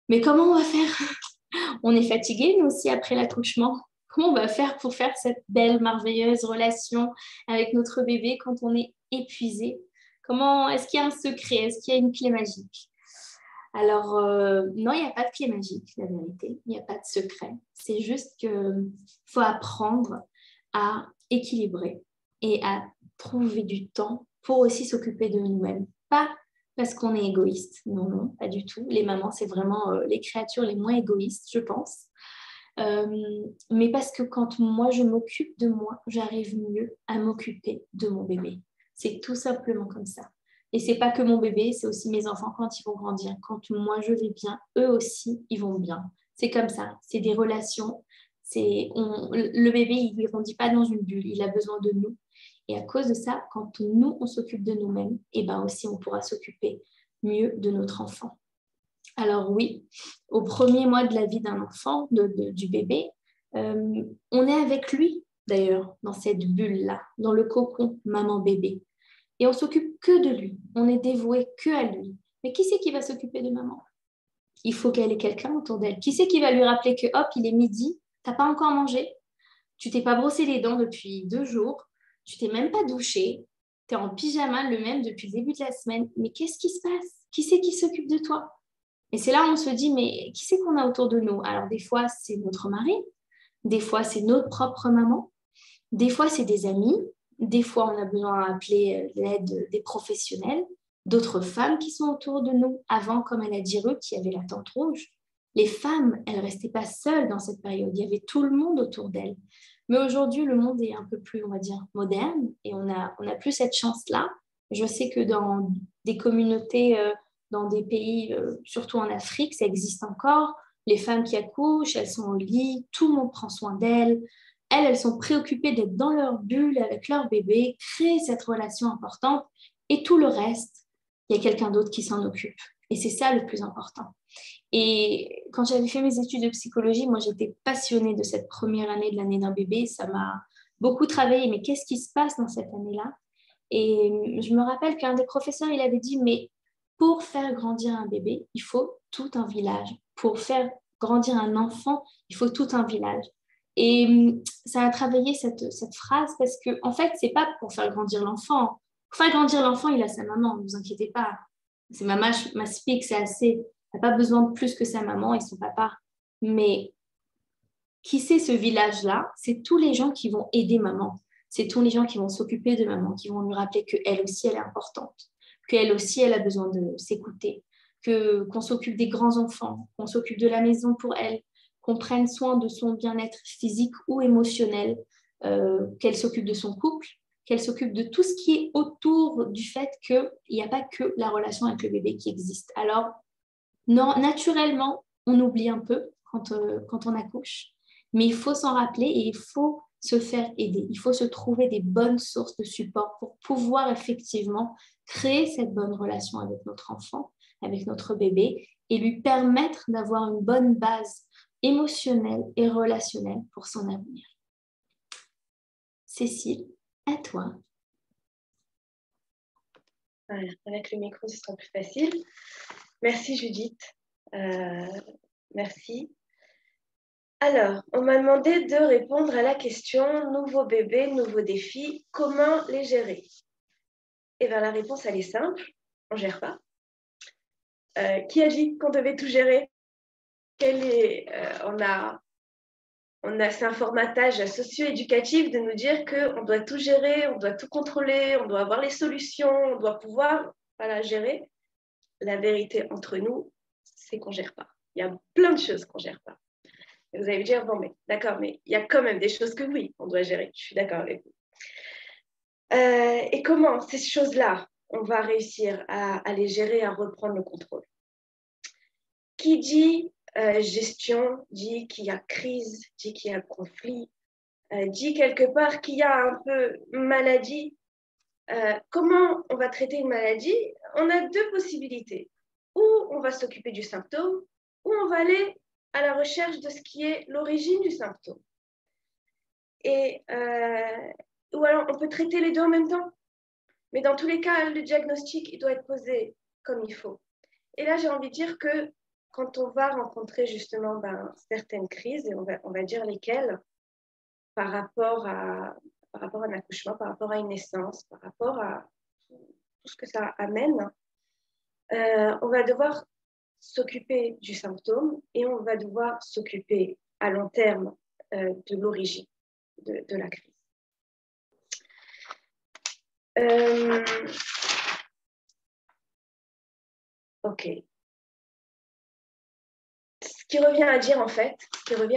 [SPEAKER 3] Mais comment on va faire? On est fatigué, nous aussi, après l'accouchement. Comment on va faire pour faire cette belle, merveilleuse relation avec notre bébé quand on est épuisé? Est-ce qu'il y a un secret? Est-ce qu'il y a une clé magique? Alors, non, il n'y a pas de clé magique, la vérité. Il n'y a pas de secret. C'est juste qu'il faut apprendre à équilibrer et à trouver du temps pour aussi s'occuper de nous-mêmes. Pas parce qu'on est égoïste. Non, non, pas du tout. Les mamans, c'est vraiment les créatures les moins égoïstes, je pense. Mais parce que quand moi, je m'occupe de moi, j'arrive mieux à m'occuper de mon bébé. C'est tout simplement comme ça. Et c'est pas que mon bébé, c'est aussi mes enfants quand ils vont grandir. Quand moi, je vais bien, eux aussi, ils vont bien. C'est comme ça. C'est des relations. Le bébé, il ne grandit pas dans une bulle. Il a besoin de nous. Et à cause de ça, quand nous, on s'occupe de nous-mêmes, et ben aussi, on pourra s'occuper mieux de notre enfant. Alors oui, au premier mois de la vie d'un enfant, du bébé, on est avec lui, d'ailleurs, dans cette bulle-là, dans le cocon maman-bébé. Et on s'occupe que de lui. On est dévoué que à lui. Mais qui c'est qui va s'occuper de maman? Il faut qu'elle ait quelqu'un autour d'elle. Qui c'est qui va lui rappeler que, hop, il est midi, tu n'as pas encore mangé, tu t'es pas brossé les dents depuis 2 jours, tu t'es même pas douché, tu es en pyjama le même depuis le début de la semaine. Mais qu'est-ce qui se passe? Qui c'est qui s'occupe de toi? Et c'est là où on se dit, mais qui c'est qu'on a autour de nous? Alors des fois, c'est notre mari, des fois, c'est notre propre maman, des fois, c'est des amis, des fois, on a besoin d'appeler l'aide des professionnels, d'autres femmes qui sont autour de nous. Avant, comme elle a dit Ruth, qui avait la tente rouge, les femmes, elles ne restaient pas seules dans cette période, il y avait tout le monde autour d'elles. Mais aujourd'hui, le monde est un peu plus, on va dire, moderne et on a plus cette chance-là. Je sais que dans des communautés, dans des pays, surtout en Afrique, ça existe encore. Les femmes qui accouchent, elles sont au lit, tout le monde prend soin d'elles. Elles sont préoccupées d'être dans leur bulle avec leur bébé, créer cette relation importante et tout le reste, il y a quelqu'un d'autre qui s'en occupe. Et c'est ça le plus important. Et quand j'avais fait mes études de psychologie, moi j'étais passionnée de cette première année de l'année d'un bébé. Ça m'a beaucoup travaillé. Mais qu'est-ce qui se passe dans cette année-là? Et je me rappelle qu'un des professeurs, il avait dit, mais pour faire grandir un bébé, il faut tout un village. Pour faire grandir un enfant, il faut tout un village. Et ça a travaillé cette phrase parce que, en fait, c'est pas pour faire grandir l'enfant. Pour faire grandir l'enfant, il a sa maman, ne vous inquiétez pas. C'est ma speak, c'est assez. Il n'a pas besoin de plus que sa maman et son papa. Mais qui c'est ce village-là? C'est tous les gens qui vont aider maman. C'est tous les gens qui vont s'occuper de maman, qui vont lui rappeler qu'elle aussi, elle est importante, qu'elle aussi, elle a besoin de s'écouter, qu'on s'occupe des grands-enfants, qu'on s'occupe de la maison pour elle, qu'on prenne soin de son bien-être physique ou émotionnel, qu'elle s'occupe de son couple, qu'elle s'occupe de tout ce qui est autour du fait qu'il n'y a pas que la relation avec le bébé qui existe. Alors, non, naturellement, on oublie un peu quand on accouche, mais il faut s'en rappeler et il faut se faire aider. Il faut se trouver des bonnes sources de support pour pouvoir effectivement créer cette bonne relation avec notre enfant, avec notre bébé et lui permettre d'avoir une bonne base émotionnelle et relationnelle pour son avenir. Cécile, à toi.
[SPEAKER 2] Voilà, avec le micro, ce sera plus facile. Merci Judith. Merci. Alors, on m'a demandé de répondre à la question nouveau bébé, nouveau défi, comment les gérer? Eh bien, la réponse, elle est simple, on ne gère pas. Qui a dit qu'on devait tout gérer? C'est un formatage socio-éducatif de nous dire qu'on doit tout gérer, on doit tout contrôler, on doit avoir les solutions, on doit pouvoir gérer. La vérité entre nous, c'est qu'on ne gère pas. Il y a plein de choses qu'on ne gère pas. Et vous allez me dire, bon, mais d'accord, mais il y a quand même des choses que oui, on doit gérer. Je suis d'accord avec vous. Et comment ces choses-là, on va réussir à les gérer, à reprendre le contrôle? Qui dit gestion, dit qu'il y a crise, dit qu'il y a conflit, dit quelque part qu'il y a un peu maladie. Comment on va traiter une maladie? On a deux possibilités. Ou on va s'occuper du symptôme, ou on va aller à la recherche de ce qui est l'origine du symptôme. Ou alors, on peut traiter les deux en même temps. Mais dans tous les cas, le diagnostic, il doit être posé comme il faut. Et là, j'ai envie de dire que quand on va rencontrer justement certaines crises, et on va dire lesquelles, par rapport à un accouchement, par rapport à une naissance, par rapport à tout ce que ça amène, on va devoir s'occuper du symptôme et on va devoir s'occuper à long terme de l'origine de la crise. Ok. Ce qui revient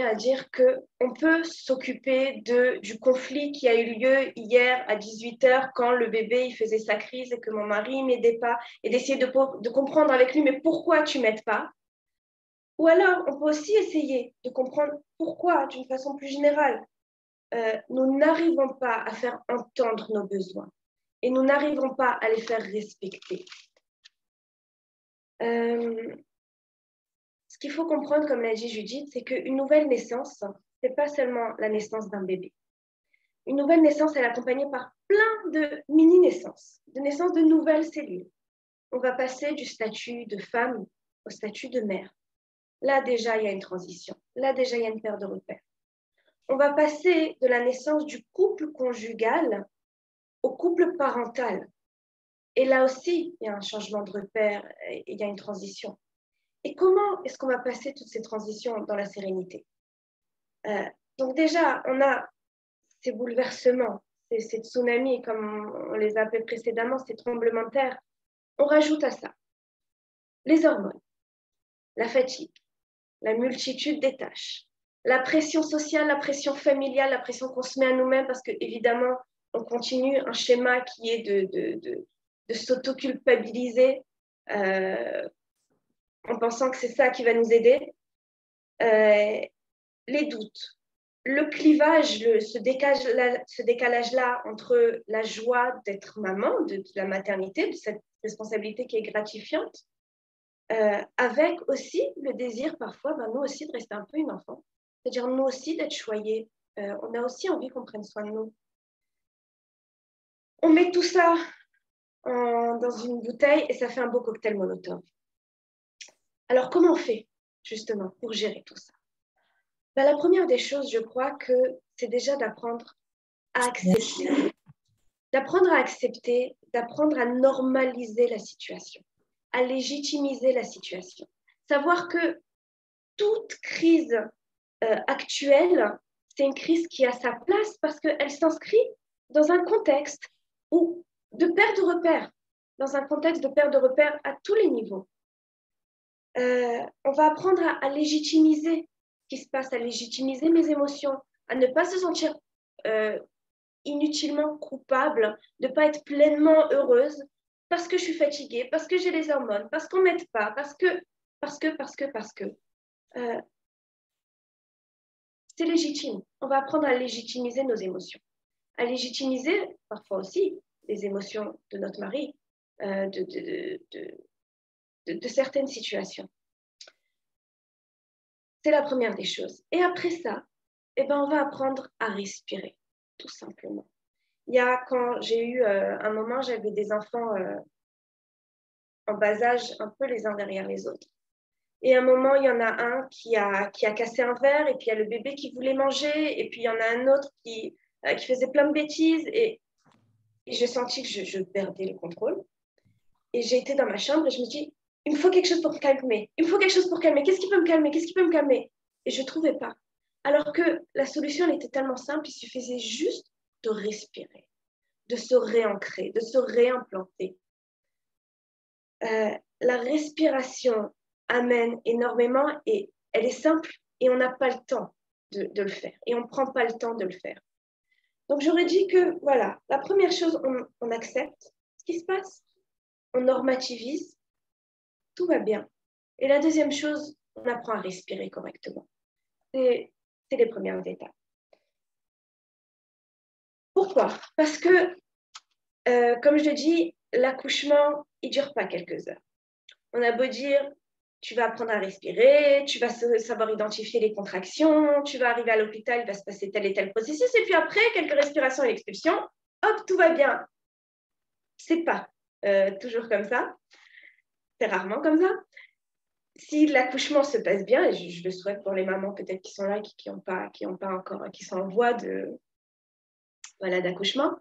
[SPEAKER 2] à dire qu'on peut s'occuper du conflit qui a eu lieu hier à 18h quand le bébé il faisait sa crise et que mon mari ne m'aidait pas et d'essayer de comprendre avec lui, mais pourquoi tu ne m'aides pas? Ou alors, on peut aussi essayer de comprendre pourquoi, d'une façon plus générale, nous n'arrivons pas à faire entendre nos besoins et nous n'arrivons pas à les faire respecter. Ce qu'il faut comprendre, comme l'a dit Judith, c'est qu'une nouvelle naissance, ce n'est pas seulement la naissance d'un bébé. Une nouvelle naissance, elle est accompagnée par plein de mini-naissances, de naissances de nouvelles cellules. on va passer du statut de femme au statut de mère. Là, déjà, il y a une transition. Là, déjà, il y a une paire de repères. On va passer de la naissance du couple conjugal au couple parental. Et là aussi, il y a un changement de repère et il y a une transition. Et comment est-ce qu'on va passer toutes ces transitions dans la sérénité? Donc déjà, on a ces bouleversements, ces tsunamis, comme on les a appelés précédemment, ces tremblements de terre. On rajoute à ça les hormones, la fatigue, la multitude des tâches, la pression sociale, la pression familiale, la pression qu'on se met à nous-mêmes, parce qu'évidemment, on continue un schéma qui est de s'auto-culpabiliser en pensant que c'est ça qui va nous aider. Les doutes, le clivage, ce décalage-là entre la joie d'être maman, de la maternité, de cette responsabilité qui est gratifiante, avec aussi le désir parfois, nous aussi, de rester un peu une enfant. C'est-à-dire nous aussi d'être choyés. On a aussi envie qu'on prenne soin de nous. On met tout ça dans une bouteille et ça fait un beau cocktail Molotov. Alors, comment on fait, justement, pour gérer tout ça? La première des choses, je crois que c'est déjà d'apprendre à accepter. D'apprendre à accepter, d'apprendre à normaliser la situation, à légitimiser la situation. Savoir que toute crise actuelle, c'est une crise qui a sa place parce qu'elle s'inscrit dans un contexte de perte de repères, dans un contexte de perte de repères à tous les niveaux. On va apprendre à légitimiser ce qui se passe, à légitimiser mes émotions, à ne pas se sentir inutilement coupable, de ne pas être pleinement heureuse parce que je suis fatiguée, parce que j'ai les hormones, parce qu'on ne m'aide pas, parce que. C'est légitime. On va apprendre à légitimiser nos émotions, à légitimiser parfois aussi les émotions de notre mari, de certaines situations. C'est la première des choses. Et après ça, on va apprendre à respirer, tout simplement. Quand j'ai eu un moment, j'avais des enfants en bas âge, un peu les uns derrière les autres. Et à un moment, il y en a un qui a cassé un verre, et puis il y a le bébé qui voulait manger, et puis il y en a un autre qui faisait plein de bêtises, et j'ai senti que je perdais le contrôle. Et j'ai été dans ma chambre et je me dis, il me faut quelque chose pour me calmer. Il me faut quelque chose pour calmer. Qu'est-ce qui peut me calmer? Qu'est-ce qui peut me calmer? Et je ne trouvais pas. Alors que la solution, elle était tellement simple, il suffisait juste de respirer, de se réancrer, de se réimplanter. La respiration amène énormément et elle est simple et on n'a pas le temps de le faire. Et on ne prend pas le temps de le faire. Donc, j'aurais dit que, voilà, la première chose, on accepte ce qui se passe, on normativise, tout va bien. Et la deuxième chose, on apprend à respirer correctement. C'est les premières étapes. Pourquoi? Parce que, comme je le dis, l'accouchement, il ne dure pas quelques heures. On a beau dire, tu vas apprendre à respirer, tu vas savoir identifier les contractions, tu vas arriver à l'hôpital, il va se passer tel et tel processus, et puis après, quelques respirations et expulsions, hop, tout va bien. C'est pas toujours comme ça. C'est rarement comme ça. Si l'accouchement se passe bien, et je le souhaite pour les mamans peut-être qui sont là, qui ont pas encore, qui sont en voie d'accouchement,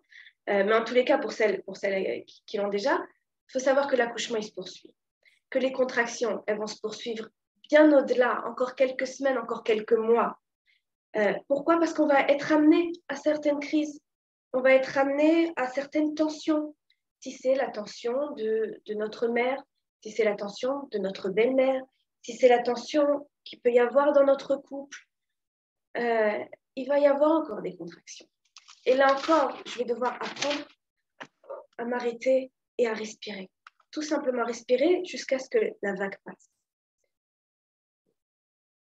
[SPEAKER 2] mais en tous les cas, pour celles qui l'ont déjà, il faut savoir que l'accouchement, il se poursuit. Que les contractions, elles vont se poursuivre bien au-delà, encore quelques semaines, encore quelques mois. Pourquoi? Parce qu'on va être amené à certaines crises, on va être amené à certaines tensions. Si c'est la tension de notre mère, si c'est la tension de notre belle-mère, si c'est la tension qu'il peut y avoir dans notre couple, il va y avoir encore des contractions. Et là encore, je vais devoir apprendre à m'arrêter et à respirer. Tout simplement respirer jusqu'à ce que la vague passe.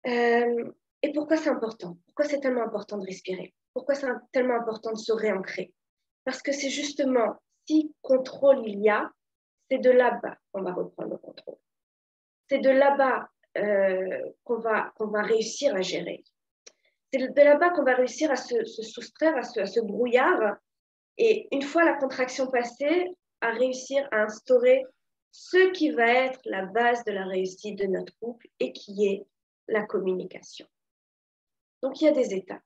[SPEAKER 2] Et pourquoi c'est important? Pourquoi c'est tellement important de respirer? Pourquoi c'est tellement important de se réancrer? Parce que c'est justement, si contrôle il y a, c'est de là-bas qu'on va reprendre le contrôle. C'est de là-bas qu'on va réussir à gérer. C'est de là-bas qu'on va réussir à se soustraire à ce brouillard. Et une fois la contraction passée, à réussir à instaurer ce qui va être la base de la réussite de notre couple et qui est la communication. Donc, il y a des étapes.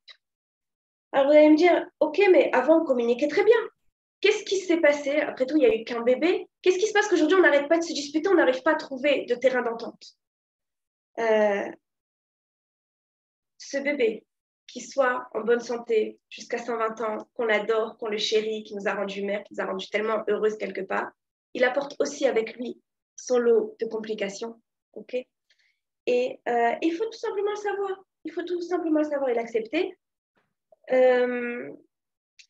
[SPEAKER 2] Alors, vous allez me dire, OK, mais avant, on communiquait très bien. Qu'est-ce qui s'est passé? Après tout, il n'y a eu qu'un bébé. Qu'est-ce qui se passe qu'aujourd'hui, on n'arrête pas de se disputer, on n'arrive pas à trouver de terrain d'entente? Ce bébé, qui soit en bonne santé jusqu'à 120 ans, qu'on l'adore, qu'on le chérit, qui nous a rendu mère, qui nous a rendu tellement heureuses quelque part, il apporte aussi avec lui son lot de complications. OK? Et il faut tout simplement le savoir. Il faut tout simplement le savoir et l'accepter.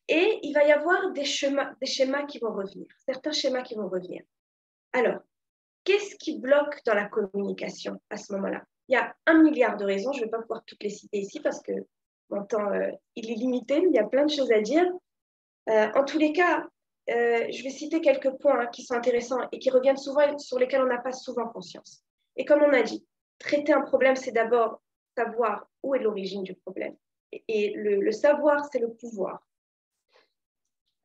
[SPEAKER 2] Et il va y avoir des schémas qui vont revenir, certains schémas qui vont revenir. Alors, qu'est-ce qui bloque dans la communication à ce moment-là? Il y a 1 milliard de raisons, je ne vais pas pouvoir toutes les citer ici parce que mon temps il est limité, mais il y a plein de choses à dire. En tous les cas, je vais citer quelques points qui sont intéressants et qui reviennent souvent et sur lesquels on n'a pas souvent conscience. Et comme on a dit, traiter un problème, c'est d'abord savoir où est l'origine du problème. Et le savoir, c'est le pouvoir.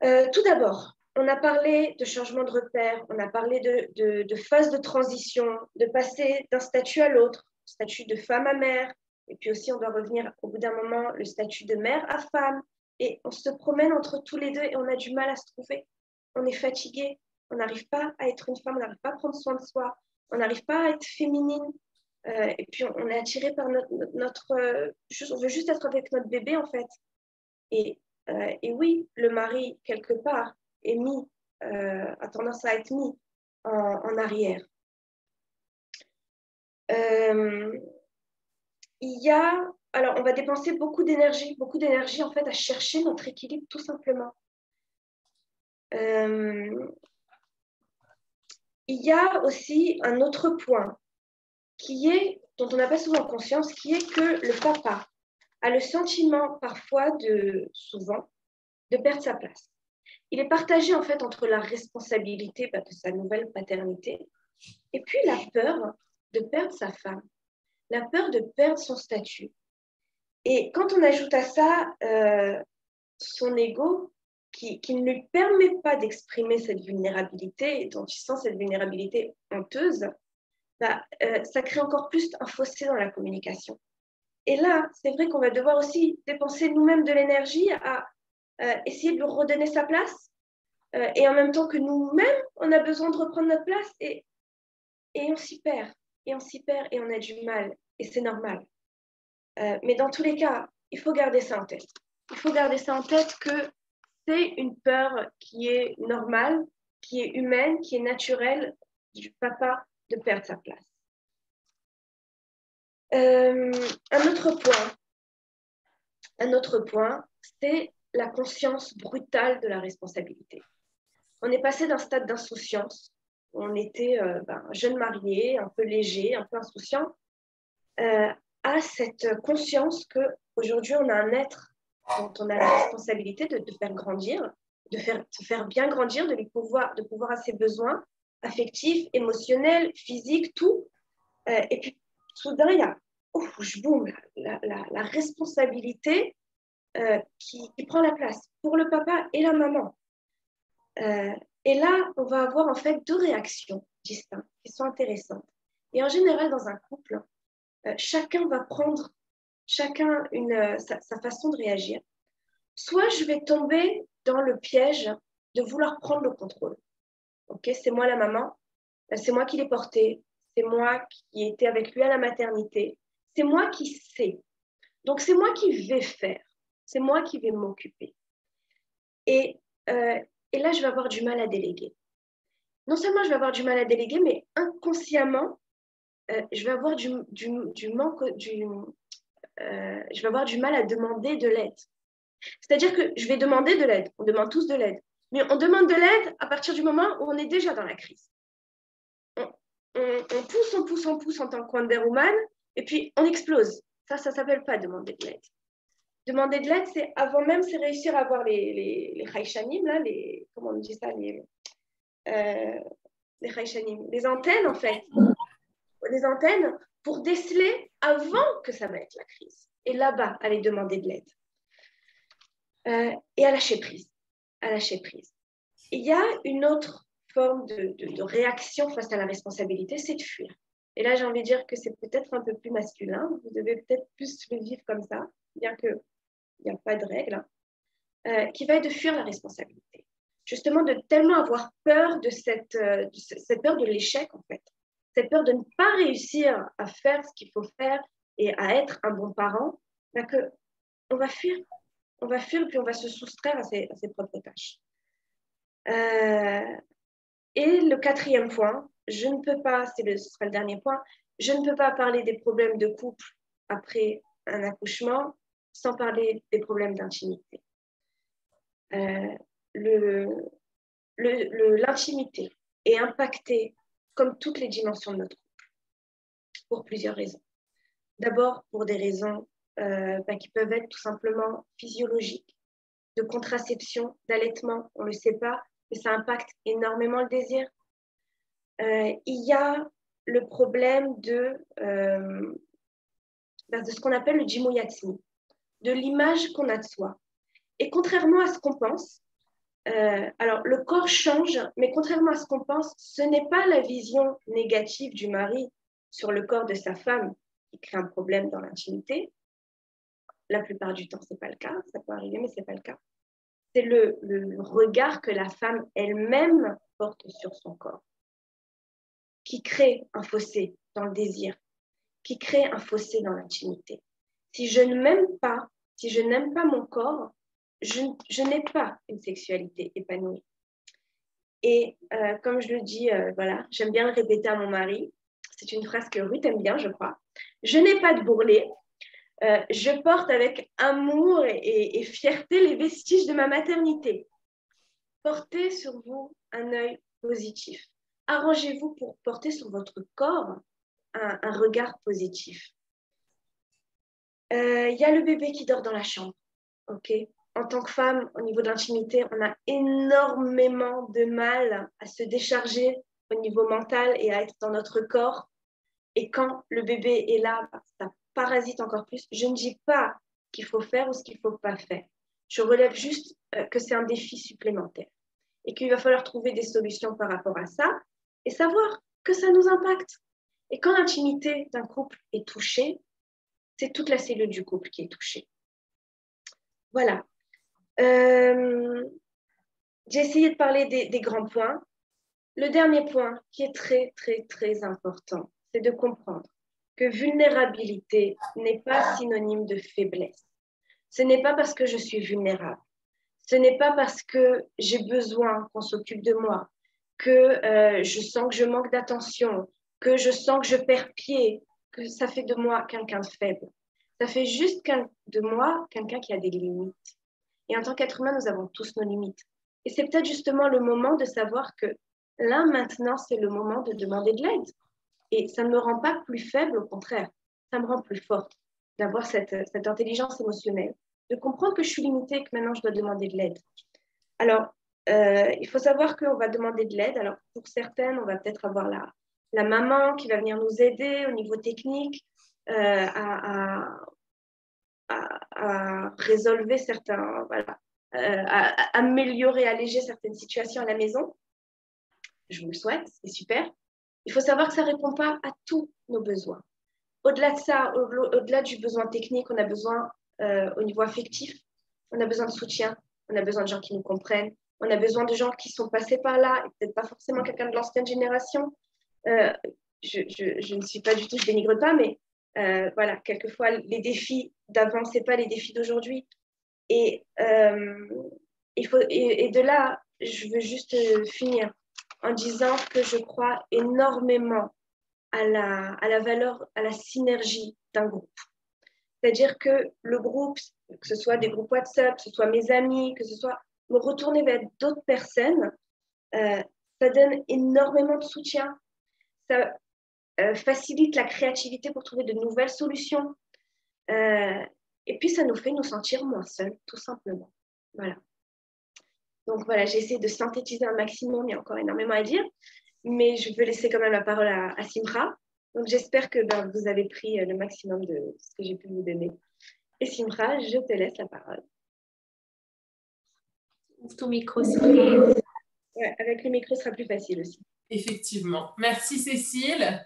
[SPEAKER 2] Tout d'abord, on a parlé de changement de repère, on a parlé de phase de transition, de passer d'un statut à l'autre, statut de femme à mère, et puis aussi on doit revenir au bout d'un moment le statut de mère à femme, et on se promène entre tous les deux et on a du mal à se trouver. On est fatigué, on n'arrive pas à être une femme, on n'arrive pas à prendre soin de soi, on n'arrive pas à être féminine, et puis on est attiré par on veut juste être avec notre bébé en fait. Et oui, le mari, quelque part, a tendance à être mis en arrière. Alors on va dépenser beaucoup d'énergie en fait à chercher notre équilibre tout simplement. Il y a aussi un autre point dont on n'a pas souvent conscience, qui est que le papa a le sentiment parfois souvent de perdre sa place. Il est partagé en fait entre la responsabilité de sa nouvelle paternité et puis la peur de perdre sa femme, la peur de perdre son statut. Et quand on ajoute à ça son ego qui ne lui permet pas d'exprimer cette vulnérabilité, et dont il sent cette vulnérabilité honteuse, ça crée encore plus un fossé dans la communication. Et là, c'est vrai qu'on va devoir aussi dépenser nous-mêmes de l'énergie à essayer de lui redonner sa place. Et en même temps que nous-mêmes, on a besoin de reprendre notre place et on s'y perd. Et on s'y perd et on a du mal. Et c'est normal. Mais dans tous les cas, il faut garder ça en tête. Il faut garder ça en tête que c'est une peur qui est normale, qui est humaine, qui est naturelle du papa de perdre sa place. Un autre point, c'est la conscience brutale de la responsabilité. On est passé d'un stade d'insouciance, où on était jeune marié, un peu léger, un peu insouciant, à cette conscience qu'aujourd'hui, on a un être dont on a la responsabilité de faire grandir, de faire bien grandir, de pouvoir à ses besoins affectifs, émotionnels, physiques, tout. Et puis, soudain, il y a boum, la responsabilité qui prend la place pour le papa et la maman. Et là, on va avoir en fait 2 réactions distinctes qui sont intéressantes. Et en général, dans un couple, chacun va prendre sa façon de réagir. Soit je vais tomber dans le piège de vouloir prendre le contrôle. Ok, c'est moi la maman, c'est moi qui l'ai porté, c'est moi qui ai été avec lui à la maternité, c'est moi qui sais. Donc, c'est moi qui vais faire, c'est moi qui vais m'occuper. Et là, je vais avoir du mal à déléguer. Non seulement je vais avoir du mal à déléguer, mais inconsciemment, je vais avoir je vais avoir du mal à demander de l'aide. C'est-à-dire que je vais demander de l'aide. On demande tous de l'aide. Mais on demande de l'aide à partir du moment où on est déjà dans la crise. On pousse en tant que Wonder Woman, et puis on explose. Ça ne s'appelle pas demander de l'aide. Demander de l'aide, c'est avant même, c'est réussir à avoir les Haïchanim, là, comment on dit ça, les Haïchanim, les antennes en fait. Des antennes pour déceler avant que ça va être la crise. Et là-bas, aller demander de l'aide. Et à lâcher prise. À lâcher prise. Il y a une autre forme de réaction face à la responsabilité, c'est de fuir. Et là, j'ai envie de dire que c'est peut-être un peu plus masculin. Vous devez peut-être plus le vivre comme ça, bien qu'il n'y a pas de règle, qui va être de fuir la responsabilité. Justement, de tellement avoir peur de cette peur de l'échec, en fait. Cette peur de ne pas réussir à faire ce qu'il faut faire et à être un bon parent, bah on va fuir. On va fuir et puis on va se soustraire à ses propres tâches. Et le quatrième point, je ne peux pas, ce sera le dernier point, je ne peux pas parler des problèmes de couple après un accouchement sans parler des problèmes d'intimité. L'intimité est impactée comme toutes les dimensions de notre couple, pour plusieurs raisons. D'abord, pour des raisons qui peuvent être tout simplement physiologiques, de contraception, d'allaitement, on ne le sait pas, mais ça impacte énormément le désir. Il y a le problème de ce qu'on appelle le jimoyatsmi, de l'image qu'on a de soi. Et contrairement à ce qu'on pense, alors le corps change, mais contrairement à ce qu'on pense, ce n'est pas la vision négative du mari sur le corps de sa femme qui crée un problème dans l'intimité. La plupart du temps, ce n'est pas le cas. Ça peut arriver, mais ce n'est pas le cas. C'est le regard que la femme elle-même porte sur son corps qui crée un fossé dans le désir, qui crée un fossé dans l'intimité. Si je ne m'aime pas, si je n'aime pas mon corps, je n'ai pas une sexualité épanouie. Et comme je le dis, voilà, j'aime bien le répéter à mon mari. C'est une phrase que Ruth aime bien, je crois. Je n'ai pas de bourrelet. Je porte avec amour et fierté les vestiges de ma maternité. Portez sur vous un œil positif. Arrangez-vous pour porter sur votre corps un regard positif. Il y a le bébé qui dort dans la chambre. Ok. En tant que femme, au niveau de l'intimité, on a énormément de mal à se décharger au niveau mental et à être dans notre corps. Et quand le bébé est là, ça parasite encore plus. Je ne dis pas ce qu'il faut faire ou ce qu'il ne faut pas faire. Je relève juste que c'est un défi supplémentaire et qu'il va falloir trouver des solutions par rapport à ça et savoir que ça nous impacte. Et quand l'intimité d'un couple est touchée, c'est toute la cellule du couple qui est touchée. Voilà. J'ai essayé de parler des grands points. Le dernier point qui est très, très, très important, c'est de comprendre que vulnérabilité n'est pas synonyme de faiblesse. Ce n'est pas parce que je suis vulnérable. Ce n'est pas parce que j'ai besoin qu'on s'occupe de moi, que je sens que je manque d'attention, que je sens que je perds pied, que ça fait de moi quelqu'un de faible. Ça fait juste de moi quelqu'un qui a des limites. Et en tant qu'être humain, nous avons tous nos limites. Et c'est peut-être justement le moment de savoir que là, maintenant, c'est le moment de demander de l'aide. Et ça ne me rend pas plus faible, au contraire, ça me rend plus forte d'avoir cette intelligence émotionnelle, de comprendre que je suis limitée et que maintenant, je dois demander de l'aide. Alors, il faut savoir qu'on va demander de l'aide. Alors, pour certaines, on va peut-être avoir la maman qui va venir nous aider au niveau technique à résolver certains, voilà, à améliorer, alléger certaines situations à la maison. Je vous le souhaite, c'est super. Il faut savoir que ça ne répond pas à tous nos besoins. Au-delà de ça, au-delà du besoin technique, on a besoin au niveau affectif, on a besoin de soutien, on a besoin de gens qui nous comprennent, on a besoin de gens qui sont passés par là, et peut-être pas forcément quelqu'un de l'ancienne génération. Je ne suis pas du tout, je dénigre pas, mais voilà, quelquefois, les défis d'avant, ce n'est pas les défis d'aujourd'hui. Et de là, je veux juste finir en disant que je crois énormément à la valeur, à la synergie d'un groupe. C'est-à-dire que le groupe, que ce soit des groupes WhatsApp, que ce soit mes amis, que ce soit me retourner vers d'autres personnes, ça donne énormément de soutien. Ça facilite la créativité pour trouver de nouvelles solutions. Et puis, ça nous fait nous sentir moins seuls, tout simplement. Voilà. Donc, voilà, j'ai essayé de synthétiser un maximum. Il y a encore énormément à dire. Mais je veux laisser quand même la parole à Simra. Donc, j'espère que vous avez pris le maximum de ce que j'ai pu vous donner. Et Simra, je te laisse la parole.
[SPEAKER 3] Ouvre ton micro, Simra.
[SPEAKER 2] Ouais, avec le micro, ce sera plus facile aussi.
[SPEAKER 4] Effectivement. Merci Cécile.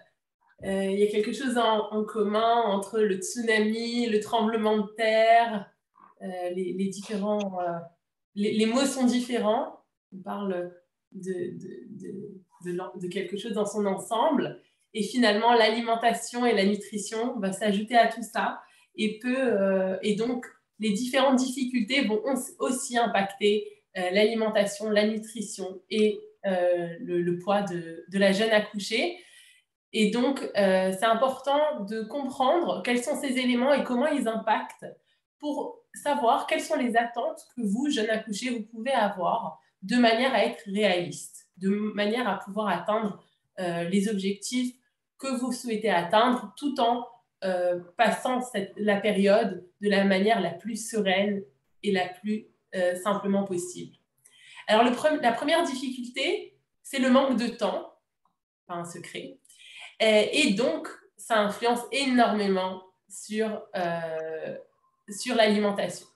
[SPEAKER 4] Il y a quelque chose en commun entre le tsunami, le tremblement de terre, les différents... les mots sont différents. On parle de quelque chose dans son ensemble. Et finalement, l'alimentation et la nutrition va s'ajouter à tout ça. Et donc, les différentes difficultés vont aussi impacter l'alimentation, la nutrition et le poids de la jeune accouchée. Et donc, c'est important de comprendre quels sont ces éléments et comment ils impactent pour savoir quelles sont les attentes que vous, jeune accouchée, vous pouvez avoir de manière à être réaliste, de manière à pouvoir atteindre les objectifs que vous souhaitez atteindre tout en passant la période de la manière la plus sereine et la plus simplement possible. Alors, la première difficulté, c'est le manque de temps, pas un secret. Et donc, ça influence énormément sur l'alimentation.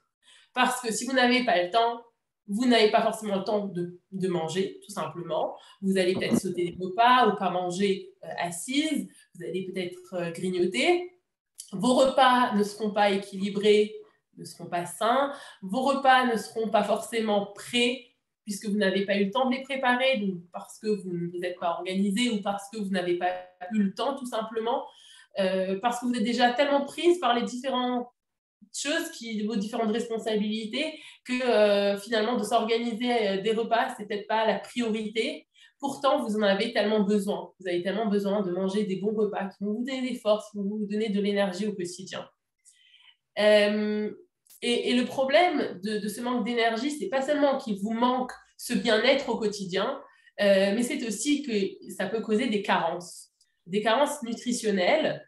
[SPEAKER 4] Parce que si vous n'avez pas le temps, vous n'avez pas forcément le temps de manger, tout simplement. Vous allez peut-être sauter des repas ou pas manger assise. Vous allez peut-être grignoter. Vos repas ne seront pas équilibrés, ne seront pas sains. Vos repas ne seront pas forcément prêts puisque vous n'avez pas eu le temps de les préparer, donc parce que vous ne vous êtes pas organisé ou parce que vous n'avez pas eu le temps, tout simplement, parce que vous êtes déjà tellement prise par les différentes choses, vos différentes responsabilités, que finalement, de s'organiser des repas, c'est peut-être pas la priorité. Pourtant, vous en avez tellement besoin. Vous avez tellement besoin de manger des bons repas qui vont vous donner des forces, qui vont vous donner de l'énergie au quotidien. Et le problème de ce manque d'énergie, c'est pas seulement qu'il vous manque ce bien-être au quotidien, mais c'est aussi que ça peut causer des carences nutritionnelles,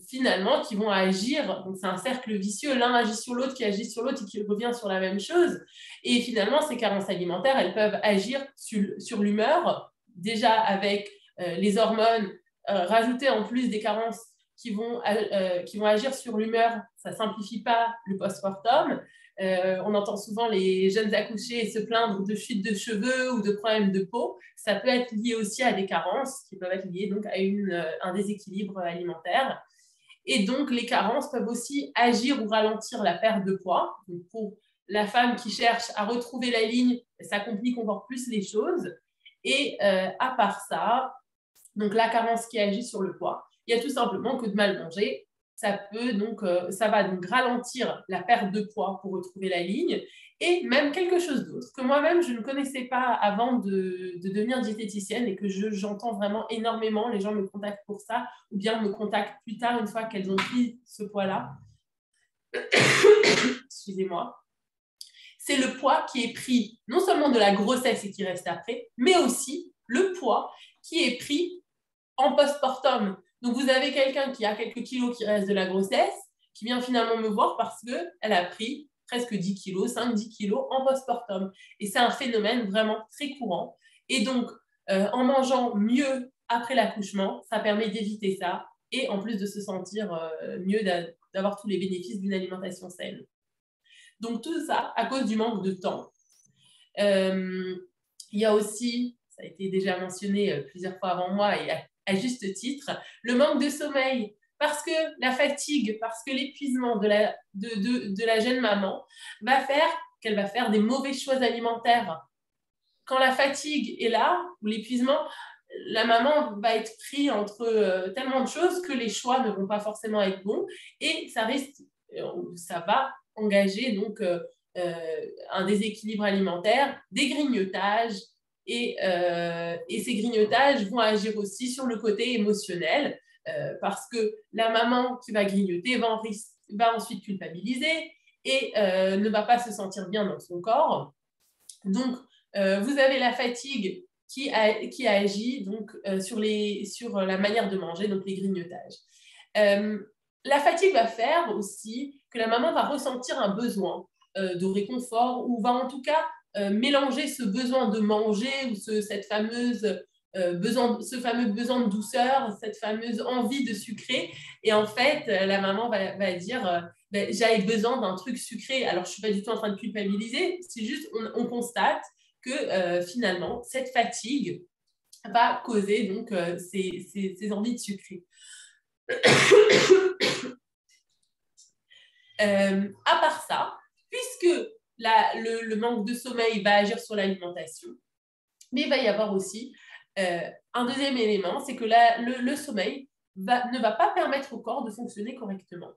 [SPEAKER 4] finalement, qui vont agir. Donc, c'est un cercle vicieux. L'un agit sur l'autre, qui agit sur l'autre et qui revient sur la même chose. Et finalement, ces carences alimentaires, elles peuvent agir sur l'humeur, déjà avec les hormones, rajouter en plus des carences qui vont agir sur l'humeur, ça ne simplifie pas le postpartum. On entend souvent les jeunes accouchés se plaindre de chute de cheveux ou de problèmes de peau. Ça peut être lié aussi à des carences qui peuvent être liées donc à un déséquilibre alimentaire. Et donc, les carences peuvent aussi agir ou ralentir la perte de poids. Donc, pour la femme qui cherche à retrouver la ligne, ça complique encore plus les choses. Et à part ça, donc la carence qui agit sur le poids, il y a tout simplement que de mal manger, ça va donc ralentir la perte de poids pour retrouver la ligne, et même quelque chose d'autre que moi-même je ne connaissais pas avant de devenir diététicienne et que j'entends vraiment énormément. Les gens me contactent pour ça, ou bien me contactent plus tard une fois qu'elles ont pris ce poids-là. Excusez-moi. C'est le poids qui est pris non seulement de la grossesse et qui reste après, mais aussi le poids qui est pris en postpartum. Donc, vous avez quelqu'un qui a quelques kilos qui restent de la grossesse, qui vient finalement me voir parce qu'elle a pris presque 10 kilos, 5-10 kilos en postpartum. Et c'est un phénomène vraiment très courant. Et donc, en mangeant mieux après l'accouchement, ça permet d'éviter ça et en plus de se sentir mieux, d'avoir tous les bénéfices d'une alimentation saine. Donc, tout ça à cause du manque de temps. Il y a aussi, ça a été déjà mentionné plusieurs fois avant moi et à juste titre, le manque de sommeil, parce que la fatigue, parce que l'épuisement de la jeune maman va faire qu'elle va faire des mauvais choix alimentaires. Quand la fatigue est là, ou l'épuisement, la maman va être prise entre tellement de choses que les choix ne vont pas forcément être bons, et ça va engager donc un déséquilibre alimentaire, des grignotages, et ces grignotages vont agir aussi sur le côté émotionnel, parce que la maman qui va grignoter va ensuite culpabiliser et ne va pas se sentir bien dans son corps. Donc, vous avez la fatigue qui agit donc, sur la manière de manger, donc les grignotages. La fatigue va faire aussi que la maman va ressentir un besoin de réconfort, ou va en tout cas mélanger ce besoin de manger ou ce fameux besoin de douceur, cette fameuse envie de sucrer. Et en fait, la maman va dire j'avais besoin d'un truc sucré. Alors, je ne suis pas du tout en train de culpabiliser, c'est juste on constate que finalement, cette fatigue va causer donc ces envies de sucrer. À part ça, puisque le manque de sommeil va agir sur l'alimentation, mais il va y avoir aussi un deuxième élément, c'est que le sommeil ne va pas permettre au corps de fonctionner correctement.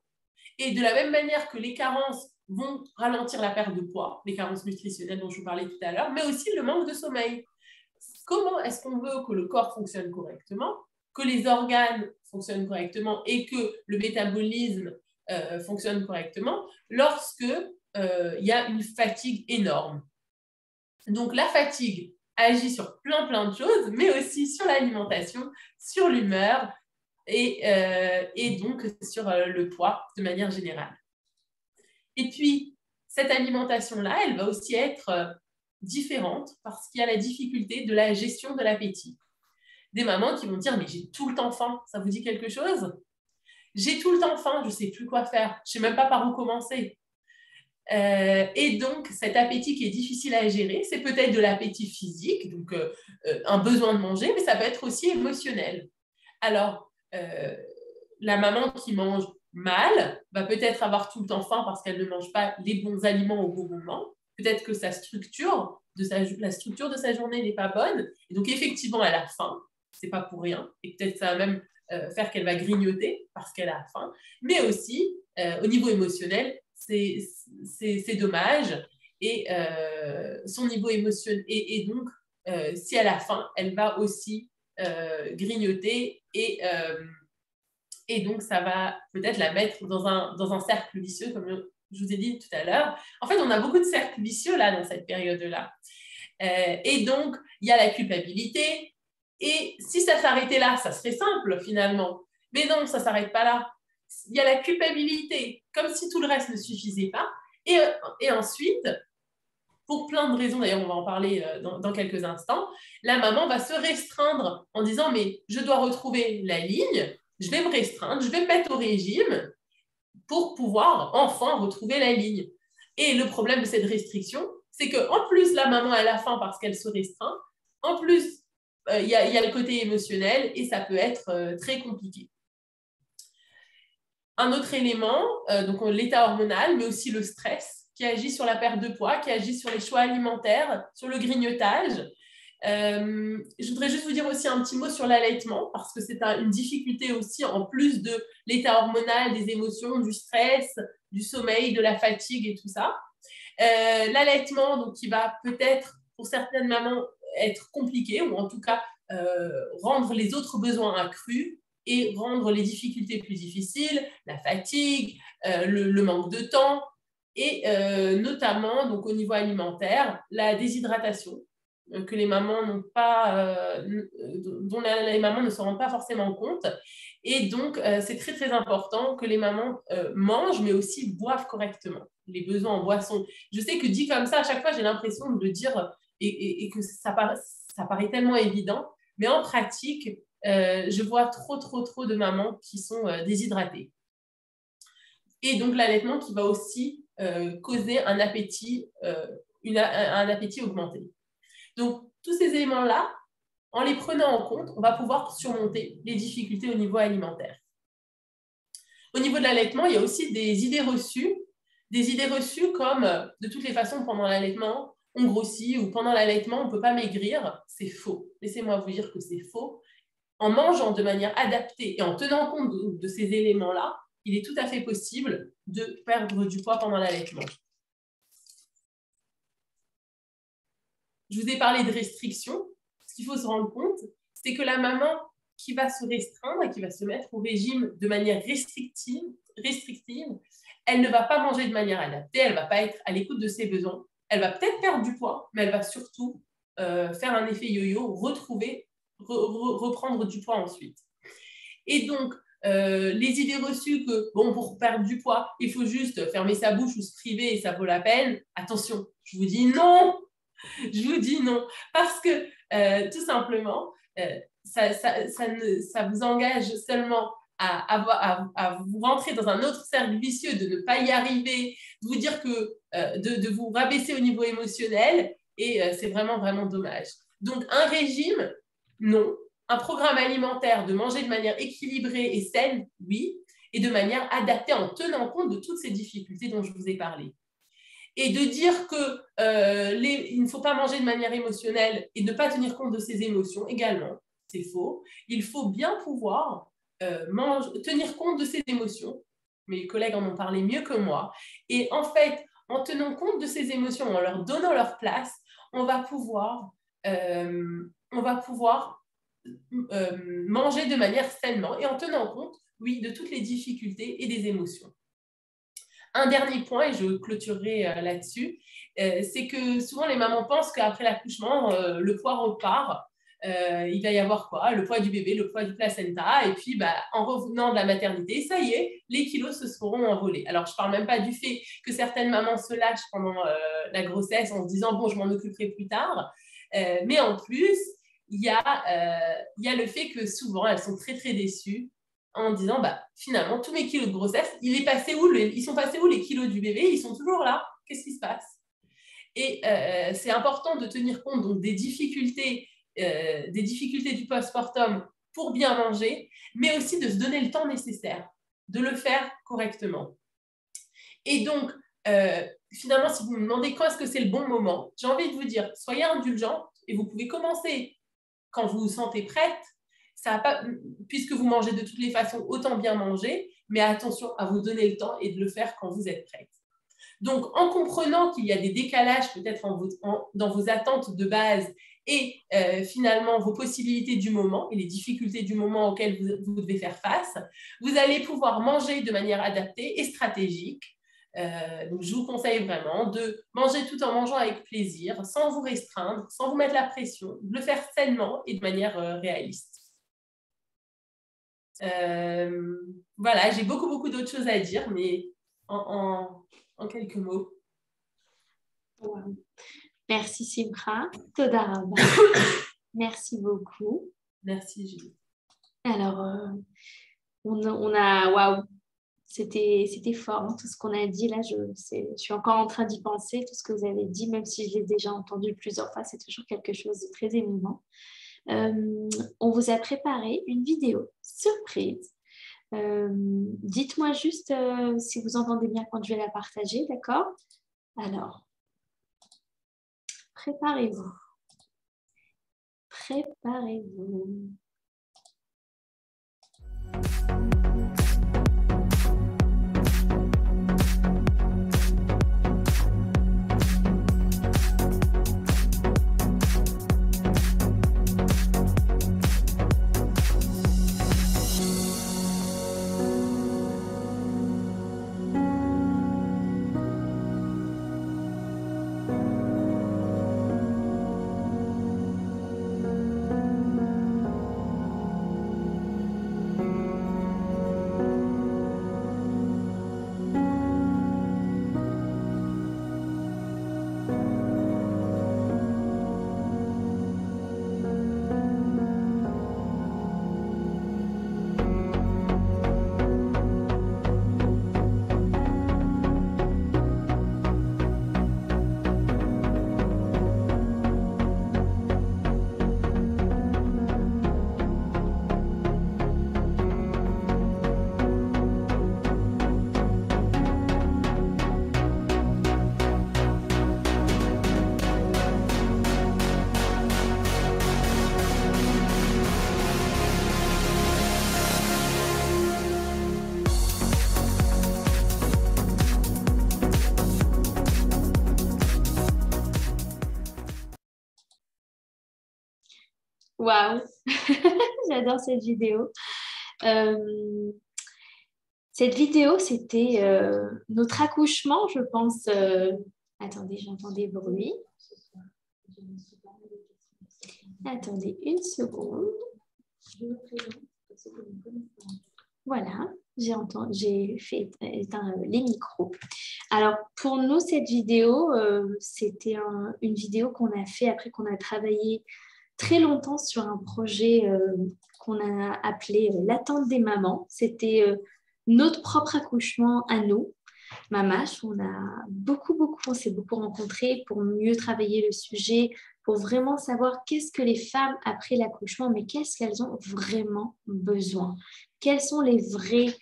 [SPEAKER 4] Et de la même manière que les carences vont ralentir la perte de poids, les carences nutritionnelles dont je vous parlais tout à l'heure, mais aussi le manque de sommeil. Comment est-ce qu'on veut que le corps fonctionne correctement, que les organes fonctionnent correctement et que le métabolisme fonctionne correctement lorsque il y a une fatigue énorme? Donc la fatigue agit sur plein de choses, mais aussi sur l'alimentation, sur l'humeur et donc sur le poids de manière générale. Et puis, cette alimentation-là, elle va aussi être différente parce qu'il y a la difficulté de la gestion de l'appétit. Des mamans qui vont dire « mais j'ai tout le temps faim », ça vous dit quelque chose? J'ai tout le temps faim, je ne sais plus quoi faire, je ne sais même pas par où commencer. Et donc, cet appétit qui est difficile à gérer, c'est peut-être de l'appétit physique, donc un besoin de manger, mais ça peut être aussi émotionnel. Alors, la maman qui mange mal va peut-être avoir tout le temps faim parce qu'elle ne mange pas les bons aliments au bon moment. Peut-être que la structure de sa journée n'est pas bonne. Et donc, effectivement, elle a faim. Ce n'est pas pour rien. Et peut-être ça va même faire qu'elle va grignoter parce qu'elle a faim. Mais aussi, au niveau émotionnel, c'est dommage. Et son niveau émotionnel... Et donc, si elle a faim, elle va aussi grignoter et donc, ça va peut-être la mettre dans un cercle vicieux, comme je vous ai dit tout à l'heure. En fait, on a beaucoup de cercles vicieux là, dans cette période-là. Et donc, il y a la culpabilité. Et si ça s'arrêtait là, ça serait simple finalement. Mais non, ça ne s'arrête pas là. Il y a la culpabilité, comme si tout le reste ne suffisait pas. Et ensuite, pour plein de raisons, d'ailleurs on va en parler dans quelques instants, la maman va se restreindre en disant « mais je dois retrouver la ligne, je vais me restreindre, je vais me mettre au régime pour pouvoir enfin retrouver la ligne. » Et le problème de cette restriction, c'est qu'en plus la maman elle a faim parce qu'elle se restreint, en plus il y a le côté émotionnel et ça peut être très compliqué. Un autre élément, donc l'état hormonal, mais aussi le stress, qui agit sur la perte de poids, qui agit sur les choix alimentaires, sur le grignotage. Je voudrais juste vous dire aussi un petit mot sur l'allaitement, parce que c'est une difficulté aussi, en plus de l'état hormonal, des émotions, du stress, du sommeil, de la fatigue et tout ça. L'allaitement, donc, qui va peut-être, pour certaines mamans, être compliqué, ou en tout cas rendre les autres besoins accrus, et rendre les difficultés plus difficiles, la fatigue, le manque de temps, et notamment donc, au niveau alimentaire, la déshydratation, que les mamans n'ont pas, dont les mamans ne se rendent pas forcément compte. Et donc, c'est très important que les mamans mangent, mais aussi boivent correctement les besoins en boisson. Je sais que dit comme ça, à chaque fois, j'ai l'impression de le dire et que ça paraît tellement évident, mais en pratique, je vois trop de mamans qui sont déshydratées. Et donc, l'allaitement qui va aussi causer un appétit augmenté. Donc, tous ces éléments-là, en les prenant en compte, on va pouvoir surmonter les difficultés au niveau alimentaire. Au niveau de l'allaitement, il y a aussi des idées reçues comme de toutes les façons, pendant l'allaitement, on grossit ou pendant l'allaitement, on ne peut pas maigrir. C'est faux. Laissez-moi vous dire que c'est faux. En mangeant de manière adaptée et en tenant compte de ces éléments-là, il est tout à fait possible de perdre du poids pendant l'allaitement. Je vous ai parlé de restrictions. Ce qu'il faut se rendre compte, c'est que la maman qui va se restreindre et qui va se mettre au régime de manière restrictive, elle ne va pas manger de manière adaptée, elle ne va pas être à l'écoute de ses besoins. Elle va peut-être perdre du poids, mais elle va surtout faire un effet yo-yo, reprendre du poids ensuite. Et donc, les idées reçues que, bon, pour perdre du poids, il faut juste fermer sa bouche ou se priver et ça vaut la peine, attention, je vous dis non. Je vous dis non, parce que tout simplement, ça vous engage seulement à vous rentrer dans un autre cercle vicieux, de ne pas y arriver, de vous dire que de vous rabaisser au niveau émotionnel et c'est vraiment, vraiment dommage. Donc, un régime, non. Un programme alimentaire, de manger de manière équilibrée et saine, oui, et de manière adaptée en tenant compte de toutes ces difficultés dont je vous ai parlé. Et de dire qu'il ne faut pas manger de manière émotionnelle et ne pas tenir compte de ses émotions également, c'est faux. Il faut bien pouvoir tenir compte de ses émotions. Mes collègues en ont parlé mieux que moi. Et en fait, en tenant compte de ces émotions, en leur donnant leur place, on va pouvoir manger de manière sainement et en tenant compte, oui, de toutes les difficultés et des émotions. Un dernier point, et je clôturerai là-dessus, c'est que souvent les mamans pensent qu'après l'accouchement, le poids repart. Il va y avoir quoi? Le poids du bébé, le poids du placenta, et puis en revenant de la maternité, ça y est, les kilos se seront envolés. Alors, je ne parle même pas du fait que certaines mamans se lâchent pendant la grossesse en se disant « bon, je m'en occuperai plus tard », mais en plus, il y a le fait que souvent, elles sont très, très déçues en disant finalement, tous mes kilos de grossesse, ils sont passés où les kilos du bébé? Ils sont toujours là. Qu'est-ce qui se passe? Et c'est important de tenir compte donc, des difficultés du postpartum pour bien manger, mais aussi de se donner le temps nécessaire, de le faire correctement. Et donc, finalement, si vous me demandez quand est-ce que c'est le bon moment, j'ai envie de vous dire, soyez indulgente et vous pouvez commencer quand vous vous sentez prête, puisque vous mangez de toutes les façons, autant bien manger, mais attention à vous donner le temps et de le faire quand vous êtes prête. Donc, en comprenant qu'il y a des décalages peut-être dans vos attentes de base et finalement vos possibilités du moment et les difficultés du moment auxquelles vous devez faire face, vous allez pouvoir manger de manière adaptée et stratégique. Donc, je vous conseille vraiment de manger tout en mangeant avec plaisir, sans vous restreindre, sans vous mettre la pression, de le faire sainement et de manière réaliste. Voilà, j'ai beaucoup d'autres choses à dire, mais en quelques mots.
[SPEAKER 3] Wow. Merci Simra, Toda Rabba. Merci beaucoup.
[SPEAKER 4] Merci Julie.
[SPEAKER 3] Alors, on a, waouh, c'était fort hein, tout ce qu'on a dit là. Je suis encore en train d'y penser, tout ce que vous avez dit, même si je l'ai déjà entendu plusieurs fois, c'est toujours quelque chose de très émouvant. On vous a préparé une vidéo surprise. Dites-moi juste si vous entendez bien quand je vais la partager, d'accord? Alors, préparez-vous. Préparez-vous. Waouh, j'adore cette vidéo. Cette vidéo, c'était notre accouchement, je pense. Attendez, j'entends des bruits. Attendez une seconde. Voilà, j'ai fait éteindre les micros. Alors, pour nous, cette vidéo, c'était une vidéo qu'on a fait après qu'on a travaillé très longtemps sur un projet qu'on a appelé l'attente des mamans. C'était notre propre accouchement à nous. Mamash, on s'est beaucoup rencontrés pour mieux travailler le sujet, pour vraiment savoir qu'est-ce que les femmes après l'accouchement, mais qu'est-ce qu'elles ont vraiment besoin. Quels sont les vrais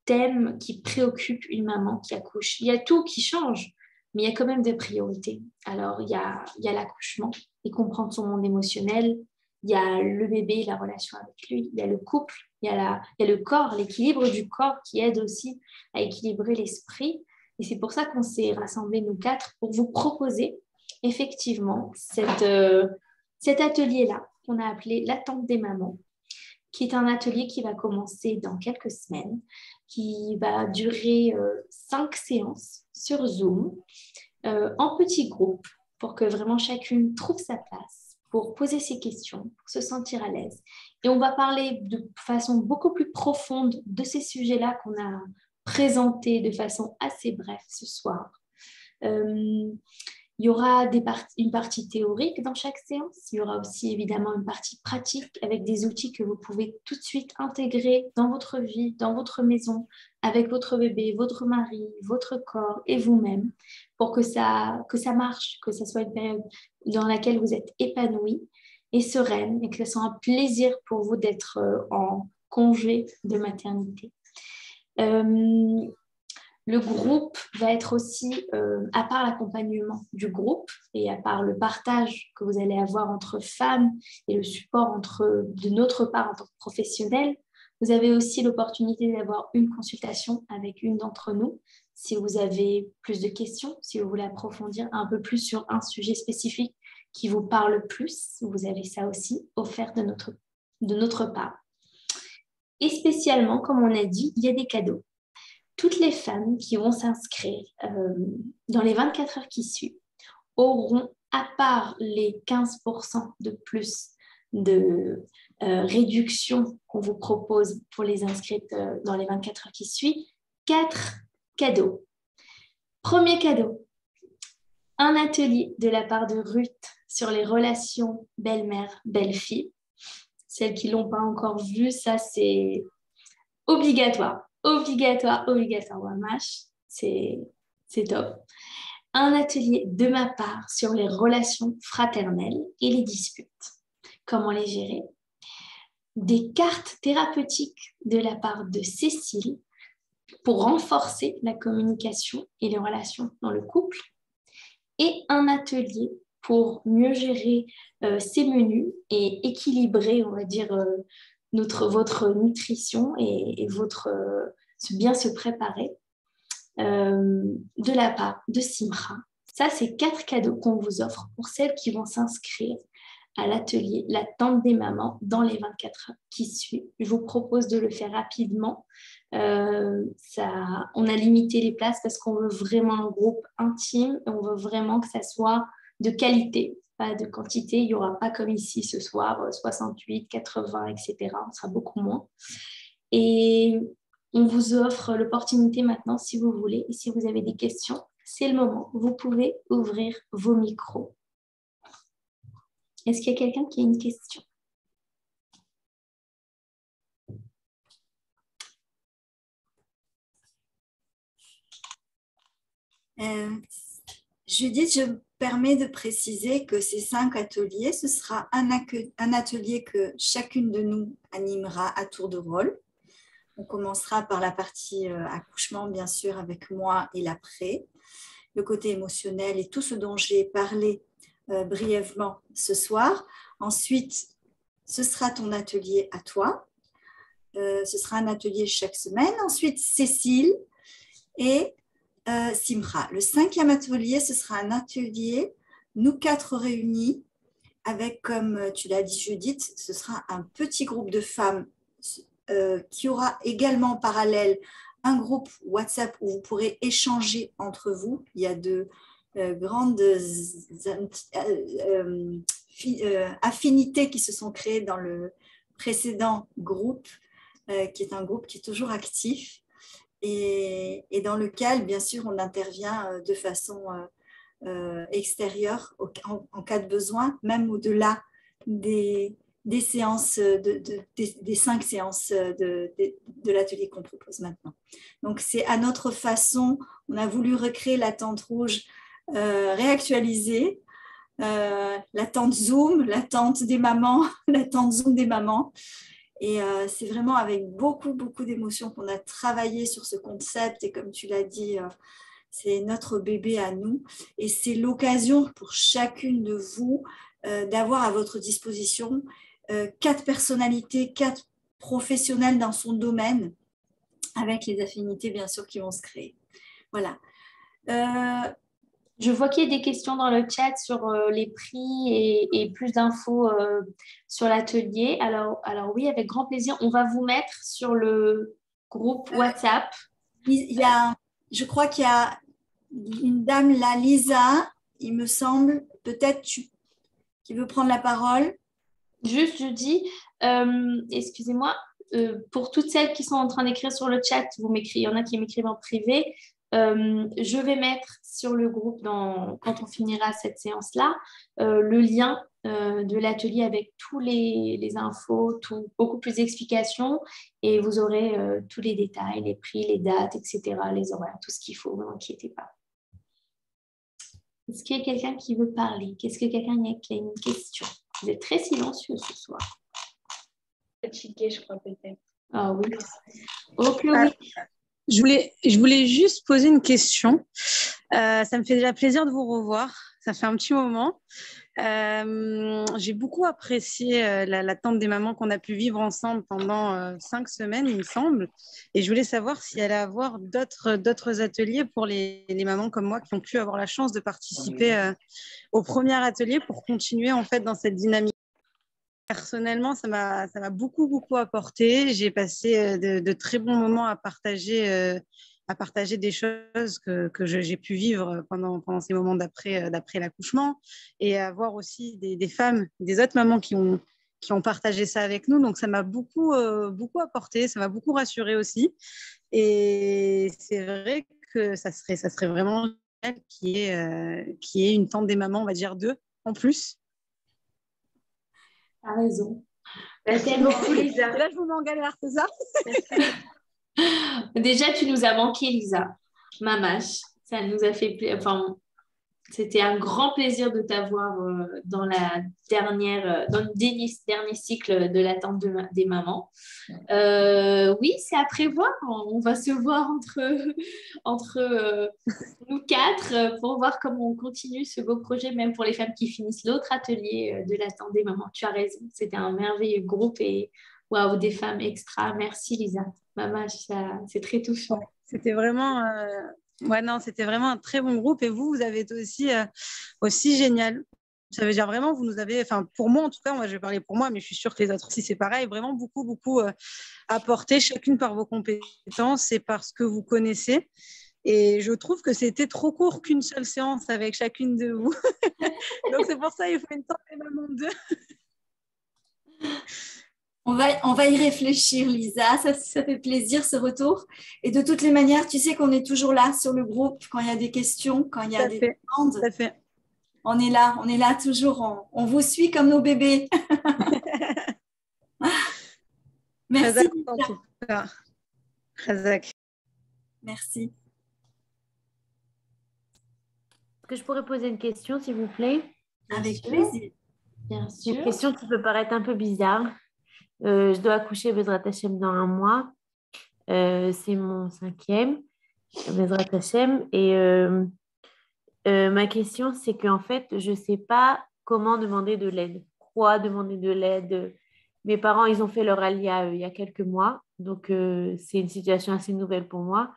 [SPEAKER 3] thèmes qui préoccupent une maman qui accouche. Il y a tout qui change, mais il y a quand même des priorités. Alors, il y a l'accouchement et comprendre son monde émotionnel, il y a le bébé, la relation avec lui, il y a le couple, il y a le corps, l'équilibre du corps qui aide aussi à équilibrer l'esprit. Et c'est pour ça qu'on s'est rassemblés, nous quatre, pour vous proposer effectivement cet atelier-là qu'on a appelé l'attente des mamans, qui est un atelier qui va commencer dans quelques semaines, qui va durer 5 séances sur Zoom, en petits groupes, pour que vraiment chacune trouve sa place, pour poser ses questions, pour se sentir à l'aise. Et on va parler de façon beaucoup plus profonde de ces sujets-là qu'on a présentés de façon assez brève ce soir. Il y aura une partie théorique dans chaque séance. Il y aura aussi évidemment une partie pratique avec des outils que vous pouvez tout de suite intégrer dans votre vie, dans votre maison, avec votre bébé, votre mari, votre corps et vous-même pour que ça marche, que ça soit une période dans laquelle vous êtes épanoui et sereine et que ce soit un plaisir pour vous d'être en congé de maternité. Le groupe va être aussi, à part l'accompagnement du groupe et à part le partage que vous allez avoir entre femmes et le support de notre part en tant que professionnels, vous avez aussi l'opportunité d'avoir une consultation avec une d'entre nous. Si vous avez plus de questions, si vous voulez approfondir un peu plus sur un sujet spécifique qui vous parle plus, vous avez ça aussi offert de notre part. Et spécialement, comme on a dit, il y a des cadeaux. Toutes les femmes qui vont s'inscrire dans les 24 heures qui suivent auront, à part les 15% de plus de réduction qu'on vous propose pour les inscrites dans les 24 heures qui suivent, 4 cadeaux. Premier cadeau, un atelier de la part de Ruth sur les relations belle-mère, belle-fille. Celles qui ne l'ont pas encore vu, ça c'est obligatoire. Obligatoire, Mamash, c'est top. Un atelier de ma part sur les relations fraternelles et les disputes. Comment les gérer. Des cartes thérapeutiques de la part de Cécile pour renforcer la communication et les relations dans le couple. Et un atelier pour mieux gérer ces menus et équilibrer, on va dire, votre nutrition et bien se préparer de la part de Simra. Ça, c'est 4 cadeaux qu'on vous offre pour celles qui vont s'inscrire à l'atelier l'attente des mamans dans les 24 heures qui suivent. Je vous propose de le faire rapidement. On a limité les places parce qu'on veut vraiment un groupe intime et on veut vraiment que ça soit de qualité, pas de quantité. Il n'y aura pas comme ici ce soir 68, 80, etc. On sera beaucoup moins. Et on vous offre l'opportunité maintenant, si vous voulez, et si vous avez des questions, c'est le moment. Vous pouvez ouvrir vos micros. Est-ce qu'il y a quelqu'un qui a une question?
[SPEAKER 1] Judith, je me permets de préciser que ces 5 ateliers, ce sera un atelier que chacune de nous animera à tour de rôle. On commencera par la partie accouchement, bien sûr, avec moi et l'après, le côté émotionnel et tout ce dont j'ai parlé brièvement ce soir. Ensuite, ce sera ton atelier à toi. Ce sera un atelier chaque semaine. Ensuite, Cécile et Simra. Le 5e atelier, ce sera un atelier, nous 4 réunis, avec, comme tu l'as dit Judith, ce sera un petit groupe de femmes qui aura également en parallèle un groupe WhatsApp où vous pourrez échanger entre vous. Il y a de grandes affinités qui se sont créées dans le précédent groupe, qui est un groupe qui est toujours actif et dans lequel, bien sûr, on intervient de façon extérieure en cas de besoin, même au-delà des des séances, des 5 séances de l'atelier qu'on propose maintenant. Donc, c'est à notre façon, on a voulu recréer la tente rouge réactualisée, la tente Zoom, la tente des mamans, la tente Zoom des mamans. Et c'est vraiment avec beaucoup, beaucoup d'émotions qu'on a travaillé sur ce concept. Et comme tu l'as dit, c'est notre bébé à nous. Et c'est l'occasion pour chacune de vous d'avoir à votre disposition 4 personnalités, 4 professionnels dans son domaine, avec les affinités, bien sûr, qui vont se créer. Voilà.
[SPEAKER 3] Je vois qu'il y a des questions dans le chat sur les prix et plus d'infos sur l'atelier. Alors oui, avec grand plaisir. On va vous mettre sur le groupe WhatsApp.
[SPEAKER 1] Je crois qu'il y a une dame là, Lisa, il me semble, peut-être qui veut prendre la parole.
[SPEAKER 3] Juste, je dis, excusez-moi, pour toutes celles qui sont en train d'écrire sur le chat, il y en a qui m'écrivent en privé. Je vais mettre sur le groupe, quand on finira cette séance-là, le lien de l'atelier avec tous les infos, beaucoup plus d'explications, et vous aurez tous les détails, les prix, les dates, etc., les horaires, tout ce qu'il faut, ne vous inquiétez pas. Est-ce qu'il y a quelqu'un qui veut parler? Qu'est-ce que quelqu'un qui a une question? Vous êtes très silencieux ce soir.
[SPEAKER 2] Fatiguée, je crois peut-être.
[SPEAKER 3] Ah oui. Ok, oui.
[SPEAKER 5] Je voulais juste poser une question. Ça me fait déjà plaisir de vous revoir. Ça fait un petit moment. J'ai beaucoup apprécié la tente des mamans qu'on a pu vivre ensemble pendant 5 semaines, il me semble. Et je voulais savoir s'il y allait avoir d'autres ateliers pour les mamans comme moi qui ont pu avoir la chance de participer au premier atelier pour continuer en fait dans cette dynamique. Personnellement, ça m'a beaucoup, beaucoup apporté. J'ai passé de très bons moments à partager des choses que j'ai pu vivre pendant ces moments d'après l'accouchement, et à voir aussi des femmes, des autres mamans qui ont partagé ça avec nous. Donc, ça m'a beaucoup, beaucoup apporté, ça m'a beaucoup rassurée aussi. Et c'est vrai que ça serait vraiment génial qu'il y ait une tente des mamans, on va dire 2 en plus.
[SPEAKER 3] T'as raison.
[SPEAKER 2] Merci beaucoup, Lisa.
[SPEAKER 5] Là, je vous mets en galère, c'est ça?
[SPEAKER 3] Déjà, tu nous as manqué, Lisa. Mamache, ça nous a fait plaisir. Enfin, c'était un grand plaisir de t'avoir dans le dernier cycle de l'attente des mamans. Oui, c'est à prévoir. On va se voir entre nous 4 pour voir comment on continue ce beau projet, même pour les femmes qui finissent l'autre atelier de l'attente des mamans. Tu as raison, c'était un merveilleux groupe et waouh, des femmes extra. Merci, Lisa. Mamache, c'est très touchant.
[SPEAKER 5] C'était vraiment... Ouais, non, c'était vraiment un très bon groupe, et vous avez été aussi génial. Ça veut dire vraiment, vous nous avez, enfin pour moi en tout cas, moi je vais parler pour moi, mais je suis sûre que les autres aussi c'est pareil, vraiment beaucoup, beaucoup apporté, chacune par vos compétences et par ce que vous connaissez. Et je trouve que c'était trop court qu'une seule séance avec chacune de vous. Donc c'est pour ça qu'il faut une tente des mamans 2.
[SPEAKER 1] On va y réfléchir, Lisa. Ça fait plaisir, ce retour. Et de toutes les manières, tu sais qu'on est toujours là sur le groupe quand il y a des questions, quand il y a des demandes.
[SPEAKER 5] Tout à fait.
[SPEAKER 1] On est là toujours. On vous suit comme nos bébés. Merci. Merci.
[SPEAKER 6] Est-ce que je pourrais poser une question, s'il vous plaît?
[SPEAKER 1] Avec plaisir.
[SPEAKER 3] Bien sûr.
[SPEAKER 6] Une question qui peut paraître un peu bizarre. Je dois accoucher Bezrat Hashem dans 1 mois. C'est mon 5e, Bezrat Hashem. Et ma question, c'est qu'en fait, je ne sais pas comment demander de l'aide. Quoi demander de l'aide? Mes parents, ils ont fait leur alia il y a quelques mois. Donc, c'est une situation assez nouvelle pour moi.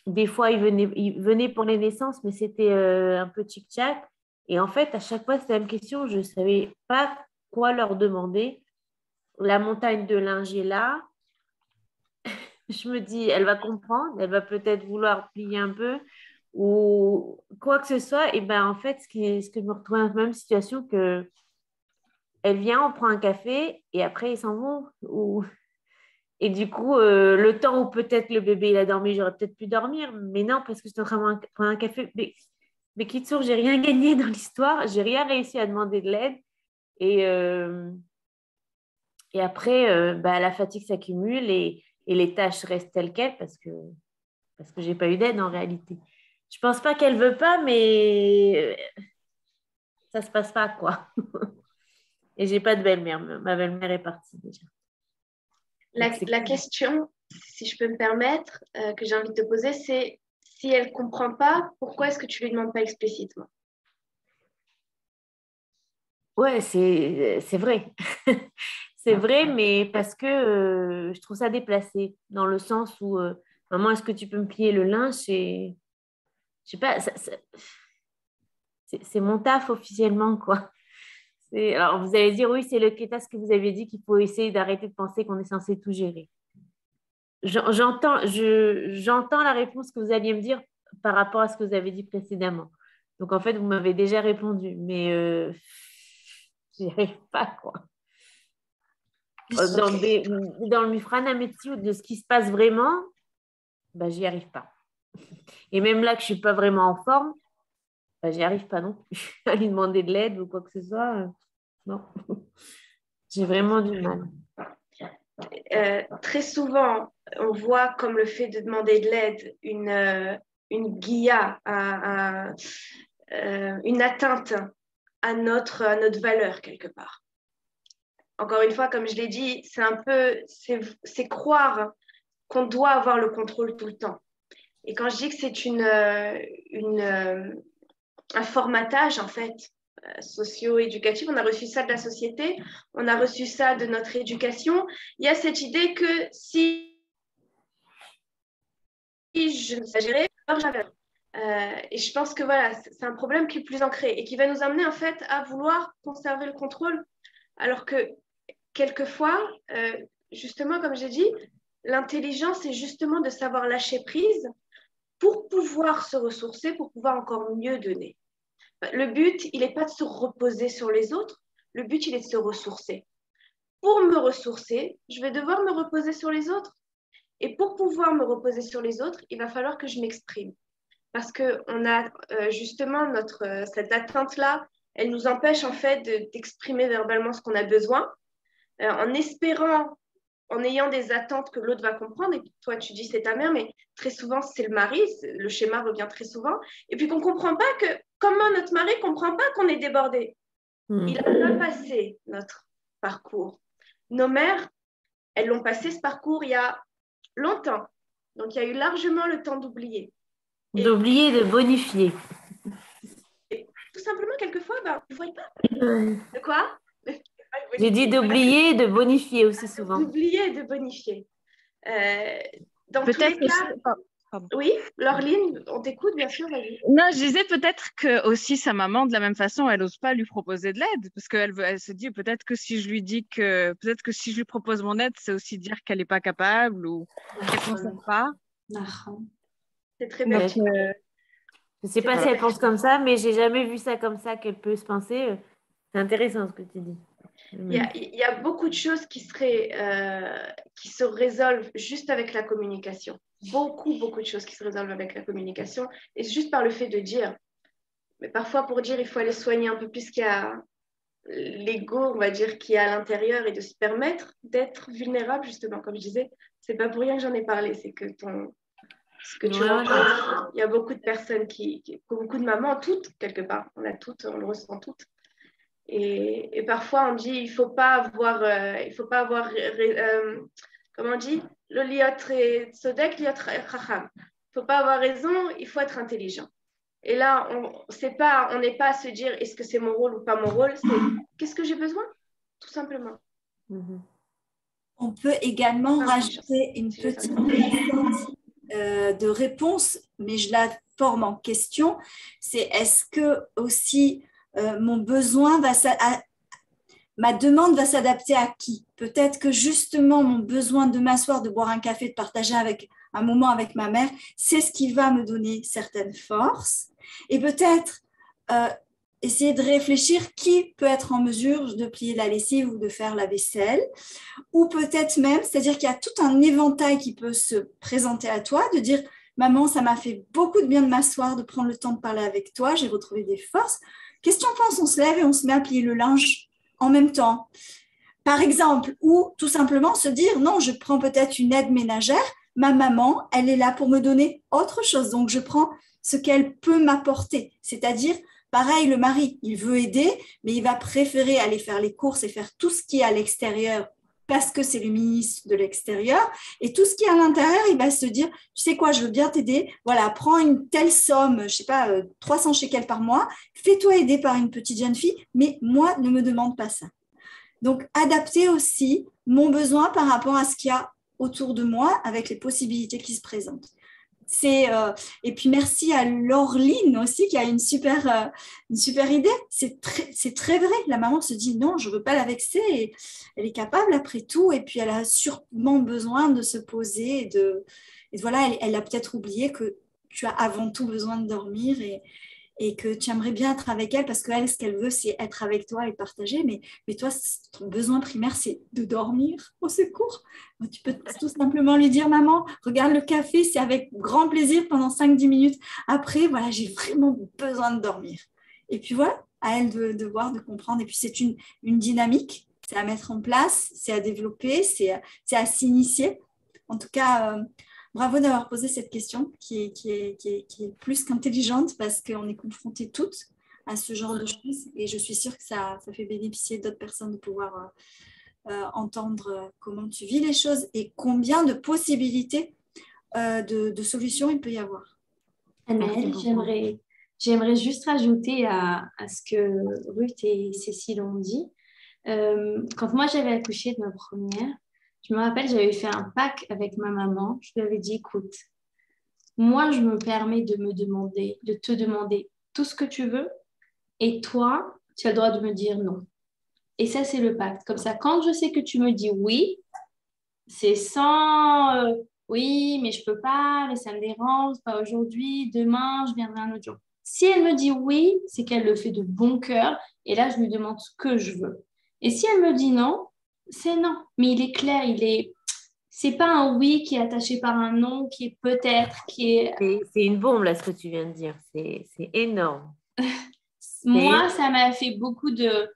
[SPEAKER 6] Des fois, ils venaient pour les naissances, mais c'était un peu tchic-tchac. Et en fait, à chaque fois, c'était la même question. Je ne savais pas quoi leur demander. La montagne de linge est là. Je me dis, elle va comprendre, elle va peut-être vouloir plier un peu ou quoi que ce soit. Et ben en fait, ce que je me retrouve dans la même situation que elle vient, on prend un café et après ils s'en vont. Et du coup, le temps où peut-être le bébé il a dormi, j'aurais peut-être pu dormir, mais non, parce que j'étais en train de prendre un café. Mais Kitsour, j'ai rien gagné dans l'histoire, j'ai rien réussi à demander de l'aide. Et Et après, la fatigue s'accumule et les tâches restent telles quelles parce que j'ai pas eu d'aide en réalité. Je pense pas qu'elle veut pas, mais ça se passe pas, quoi. Et j'ai pas de belle-mère. Ma belle-mère est partie déjà.
[SPEAKER 2] La question, si je peux me permettre, que j'ai envie de te poser, c'est si elle ne comprend pas, pourquoi est-ce que tu ne lui demandes pas explicitement?
[SPEAKER 6] Ouais, c'est vrai. C'est vrai, mais parce que je trouve ça déplacé, dans le sens où, maman, est-ce que tu peux me plier le linge? Et je sais pas, c'est mon taf officiellement, quoi. Alors, vous allez dire, oui, c'est le kétas que vous avez dit qu'il faut essayer d'arrêter de penser qu'on est censé tout gérer. J'entends la réponse que vous alliez me dire par rapport à ce que vous avez dit précédemment. Donc, en fait, vous m'avez déjà répondu, mais j'y arrive pas, quoi. Dans le Mifrana Metsiout, de ce qui se passe vraiment, j'y arrive pas. Et même là que je suis pas vraiment en forme, j'y arrive pas non plus. À lui demander de l'aide ou quoi que ce soit, non. J'ai vraiment du mal.
[SPEAKER 2] Très souvent, on voit comme le fait de demander de l'aide une guilla, une atteinte à notre valeur quelque part. Encore une fois, comme je l'ai dit, c'est croire qu'on doit avoir le contrôle tout le temps. Et quand je dis que c'est un formatage, en fait, socio-éducatif, on a reçu ça de la société, on a reçu ça de notre éducation. Il y a cette idée que si je ne sais gérer, alors j'avais. Et je pense que voilà, c'est un problème qui est plus ancré et qui va nous amener en fait à vouloir conserver le contrôle, alors que quelquefois, justement, comme j'ai dit, l'intelligence, c'est justement de savoir lâcher prise pour pouvoir se ressourcer, pour pouvoir encore mieux donner. Le but, il n'est pas de se reposer sur les autres, le but, il est de se ressourcer. Pour me ressourcer, je vais devoir me reposer sur les autres. Et pour pouvoir me reposer sur les autres, il va falloir que je m'exprime. Parce qu'on a justement cette attente-là, elle nous empêche en fait d'exprimer verbalement ce qu'on a besoin, en espérant, en ayant des attentes que l'autre va comprendre. Et toi, tu dis c'est ta mère, mais très souvent, c'est le mari. Le schéma revient très souvent. Et puis qu'on ne comprend pas comment notre mari ne comprend pas qu'on est débordé. Il n'a pas passé notre parcours. Nos mères, elles l'ont passé ce parcours il y a longtemps. Donc, il y a eu largement le temps d'oublier.
[SPEAKER 6] D'oublier, de bonifier.
[SPEAKER 2] Et tout simplement, quelquefois, vous ne voyez pas. De quoi?
[SPEAKER 6] J'ai dit d'oublier et de bonifier aussi souvent.
[SPEAKER 2] D'oublier et de bonifier. Dans tous les cas... Oui, Laureline, on t'écoute, bien sûr, vas-y.
[SPEAKER 7] Non, je disais peut-être que aussi sa maman, de la même façon, elle n'ose pas lui proposer de l'aide parce elle se dit peut-être que si je lui propose mon aide, c'est aussi dire qu'elle n'est pas capable ou qu'elle ne s'en pas.
[SPEAKER 2] C'est très bien.
[SPEAKER 6] Je ne sais pas si elle pense comme ça, mais j'ai jamais vu ça comme ça qu'elle peut se penser. C'est intéressant ce que tu dis.
[SPEAKER 2] Il y a beaucoup de choses qui se résolvent juste avec la communication. Beaucoup de choses qui se résolvent avec la communication et juste par le fait de dire. Mais parfois, pour dire, il faut aller soigner un peu plus qu'il y a l'ego, on va dire, qui est à l'intérieur et de se permettre d'être vulnérable, justement. Comme je disais, c'est pas pour rien que j'en ai parlé, c'est que ce que tu rencontres, il y a beaucoup de personnes beaucoup de mamans, toutes, quelque part. On le ressent toutes. Et parfois, on dit, il faut pas avoir comment on dit, le liot sodek, liot chacham. Il faut pas avoir raison, il faut être intelligent. Et là, on n'est pas à se dire, est-ce que c'est mon rôle ou pas mon rôle, c'est qu'est-ce que j'ai besoin, tout simplement.
[SPEAKER 1] On peut également rajouter une petite de réponse, mais je la forme en question. C'est est-ce que aussi ma demande va s'adapter à qui? Peut-être que justement mon besoin de m'asseoir, de boire un café, de partager un moment avec ma mère, c'est ce qui va me donner certaines forces. Et peut-être essayer de réfléchir qui peut être en mesure de plier la lessive ou de faire la vaisselle. Ou peut-être même, c'est-à-dire qu'il y a tout un éventail qui peut se présenter à toi, de dire « Maman, ça m'a fait beaucoup de bien de m'asseoir, de prendre le temps de parler avec toi, j'ai retrouvé des forces. » Qu'est-ce qu'on pense? On se lève et on se met à plier le linge en même temps. par exemple, ou tout simplement se dire, non, je prends peut-être une aide ménagère, ma maman, elle est là pour me donner autre chose, donc je prends ce qu'elle peut m'apporter, c'est-à-dire, pareil, le mari, il veut aider, mais il va préférer aller faire les courses et faire tout ce qui est à l'extérieur parce que c'est le ministre de l'extérieur, et tout ce qui est à l'intérieur, il va se dire, tu sais quoi, je veux bien t'aider, voilà, prends une telle somme, je sais pas, 300 shekels par mois, fais-toi aider par une petite jeune fille, mais moi, ne me demande pas ça. Donc, adapter aussi mon besoin par rapport à ce qu'il y a autour de moi avec les possibilités qui se présentent. Et puis merci à Laureline aussi qui a une super idée. C'est très vrai. La maman se dit non, je ne veux pas la vexer. Et elle est capable après tout. Et puis elle a sûrement besoin de se poser. Et voilà, elle a peut-être oublié que tu as avant tout besoin de dormir et que tu aimerais bien être avec elle parce qu'elle, ce qu'elle veut, c'est être avec toi et partager. Mais toi, ton besoin primaire, c'est de dormir. Au secours. Tu peux tout simplement lui dire, maman, regarde le café, c'est avec grand plaisir pendant 5-10 minutes. Après, voilà, j'ai vraiment besoin de dormir. Et puis voilà, à elle de voir, de comprendre. Et puis c'est une dynamique, c'est à mettre en place, c'est à développer, c'est à s'initier. En tout cas, bravo d'avoir posé cette question qui est plus qu'intelligente parce qu'on est confrontés toutes à ce genre de choses et je suis sûre que ça fait bénéficier d'autres personnes de pouvoir entendre comment tu vis les choses et combien de possibilités de solutions il peut y avoir.
[SPEAKER 3] Anaëlle, j'aimerais juste rajouter à ce que Ruth et Cécile ont dit. Quand moi j'avais accouché de ma première, je me rappelle, j'avais fait un pack avec ma maman. Je lui avais dit, écoute, moi, je me permets de te demander tout ce que tu veux. Et toi, tu as le droit de me dire non. Et ça, c'est le pacte. Comme ça, quand je sais que tu me dis oui, c'est sans oui, mais je peux pas, mais ça me dérange, pas aujourd'hui, demain, je viendrai un autre jour. Si elle me dit oui, c'est qu'elle le fait de bon cœur. Et là, je lui demande ce que je veux. Et si elle me dit non, c'est non. Mais il est clair, c'est pas un oui qui est attaché par un non, qui est peut-être, qui est...
[SPEAKER 6] C'est une bombe, là, ce que tu viens de dire. C'est énorme.
[SPEAKER 3] Moi, ça m'a fait beaucoup de...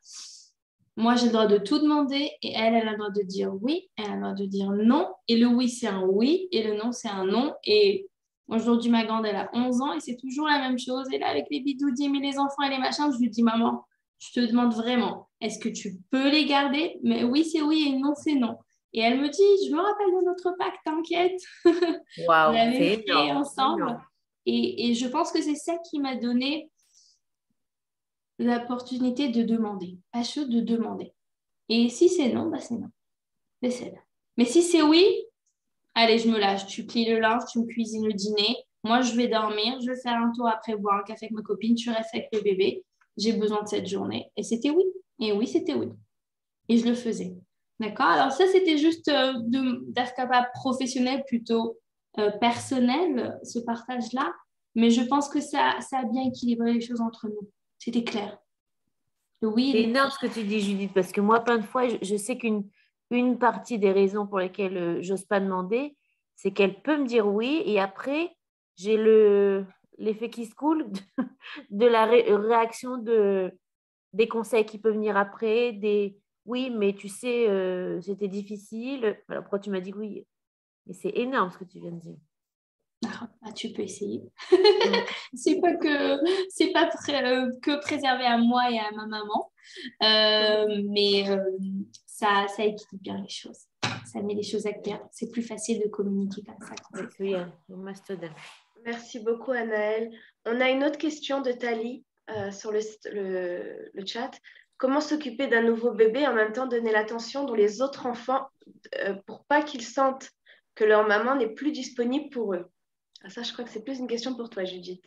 [SPEAKER 3] Moi, j'ai le droit de tout demander et elle a le droit de dire oui, elle a le droit de dire non. Et le oui, c'est un oui et le non, c'est un non. Et aujourd'hui, ma grande, elle a 11 ans et c'est toujours la même chose. Et là, avec les bidoudis, mais les enfants et les machins, je lui dis, maman, je te demande vraiment, est-ce que tu peux les garder? Mais oui, c'est oui et non, c'est non. Et elle me dit, je me rappelle de notre pacte, t'inquiète.
[SPEAKER 6] Waouh,
[SPEAKER 3] On avait
[SPEAKER 6] c'est
[SPEAKER 3] fait
[SPEAKER 6] énorme,
[SPEAKER 3] ensemble. Et je pense que c'est ça qui m'a donné l'opportunité de demander, à chaud de demander. Et si c'est non, bah c'est non. Laissez-le. Mais si c'est oui, allez, je me lâche. Tu plies le linge, tu me cuisines le dîner. Moi, je vais dormir, je vais faire un tour après, boire un café avec ma copine, tu restes avec le bébé. J'ai besoin de cette journée. Et c'était oui. Et oui, c'était oui. Et je le faisais. D'accord? Alors ça, c'était juste d'AFCAPA professionnel plutôt personnel, ce partage-là. Mais je pense que ça a bien équilibré les choses entre nous. C'était clair. Oui,
[SPEAKER 6] c'est énorme ce que tu dis, Judith, parce que moi, plein de fois, je sais qu'une partie des raisons pour lesquelles j'ose pas demander, c'est qu'elle peut me dire oui, et après, j'ai l'effet qui se coule de la réaction des conseils qui peuvent venir après, des oui, mais tu sais, c'était difficile. Alors, pourquoi tu m'as dit oui? Et c'est énorme ce que tu viens de dire.
[SPEAKER 3] Ah, tu peux essayer. C'est pas que préservé à moi et à ma maman, mais ça équilibre bien les choses. Ça met les choses à clair. C'est plus facile de communiquer comme ça.
[SPEAKER 2] Merci beaucoup, Anaëlle. On a une autre question de Tali sur le chat. Comment s'occuper d'un nouveau bébé et en même temps donner l'attention dont les autres enfants pour pas qu'ils sentent que leur maman n'est plus disponible pour eux? Ah, ça, je crois que c'est plus une question pour toi, Judith.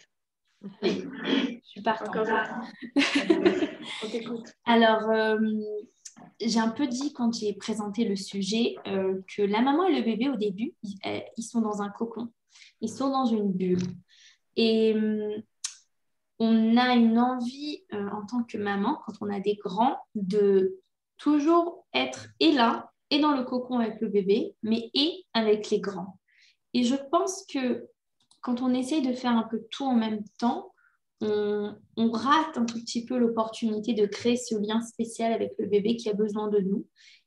[SPEAKER 3] Je suis partante.
[SPEAKER 2] On t'écoute.
[SPEAKER 3] Alors, j'ai un peu dit quand j'ai présenté le sujet que la maman et le bébé, au début, ils sont dans un cocon. Ils sont dans une bulle. Et on a une envie, en tant que maman, quand on a des grands, de toujours être et là, et dans le cocon avec le bébé, mais et avec les grands. Et je pense que quand on essaye de faire un peu tout en même temps, on rate un tout petit peu l'opportunité de créer ce lien spécial avec le bébé qui a besoin de nous.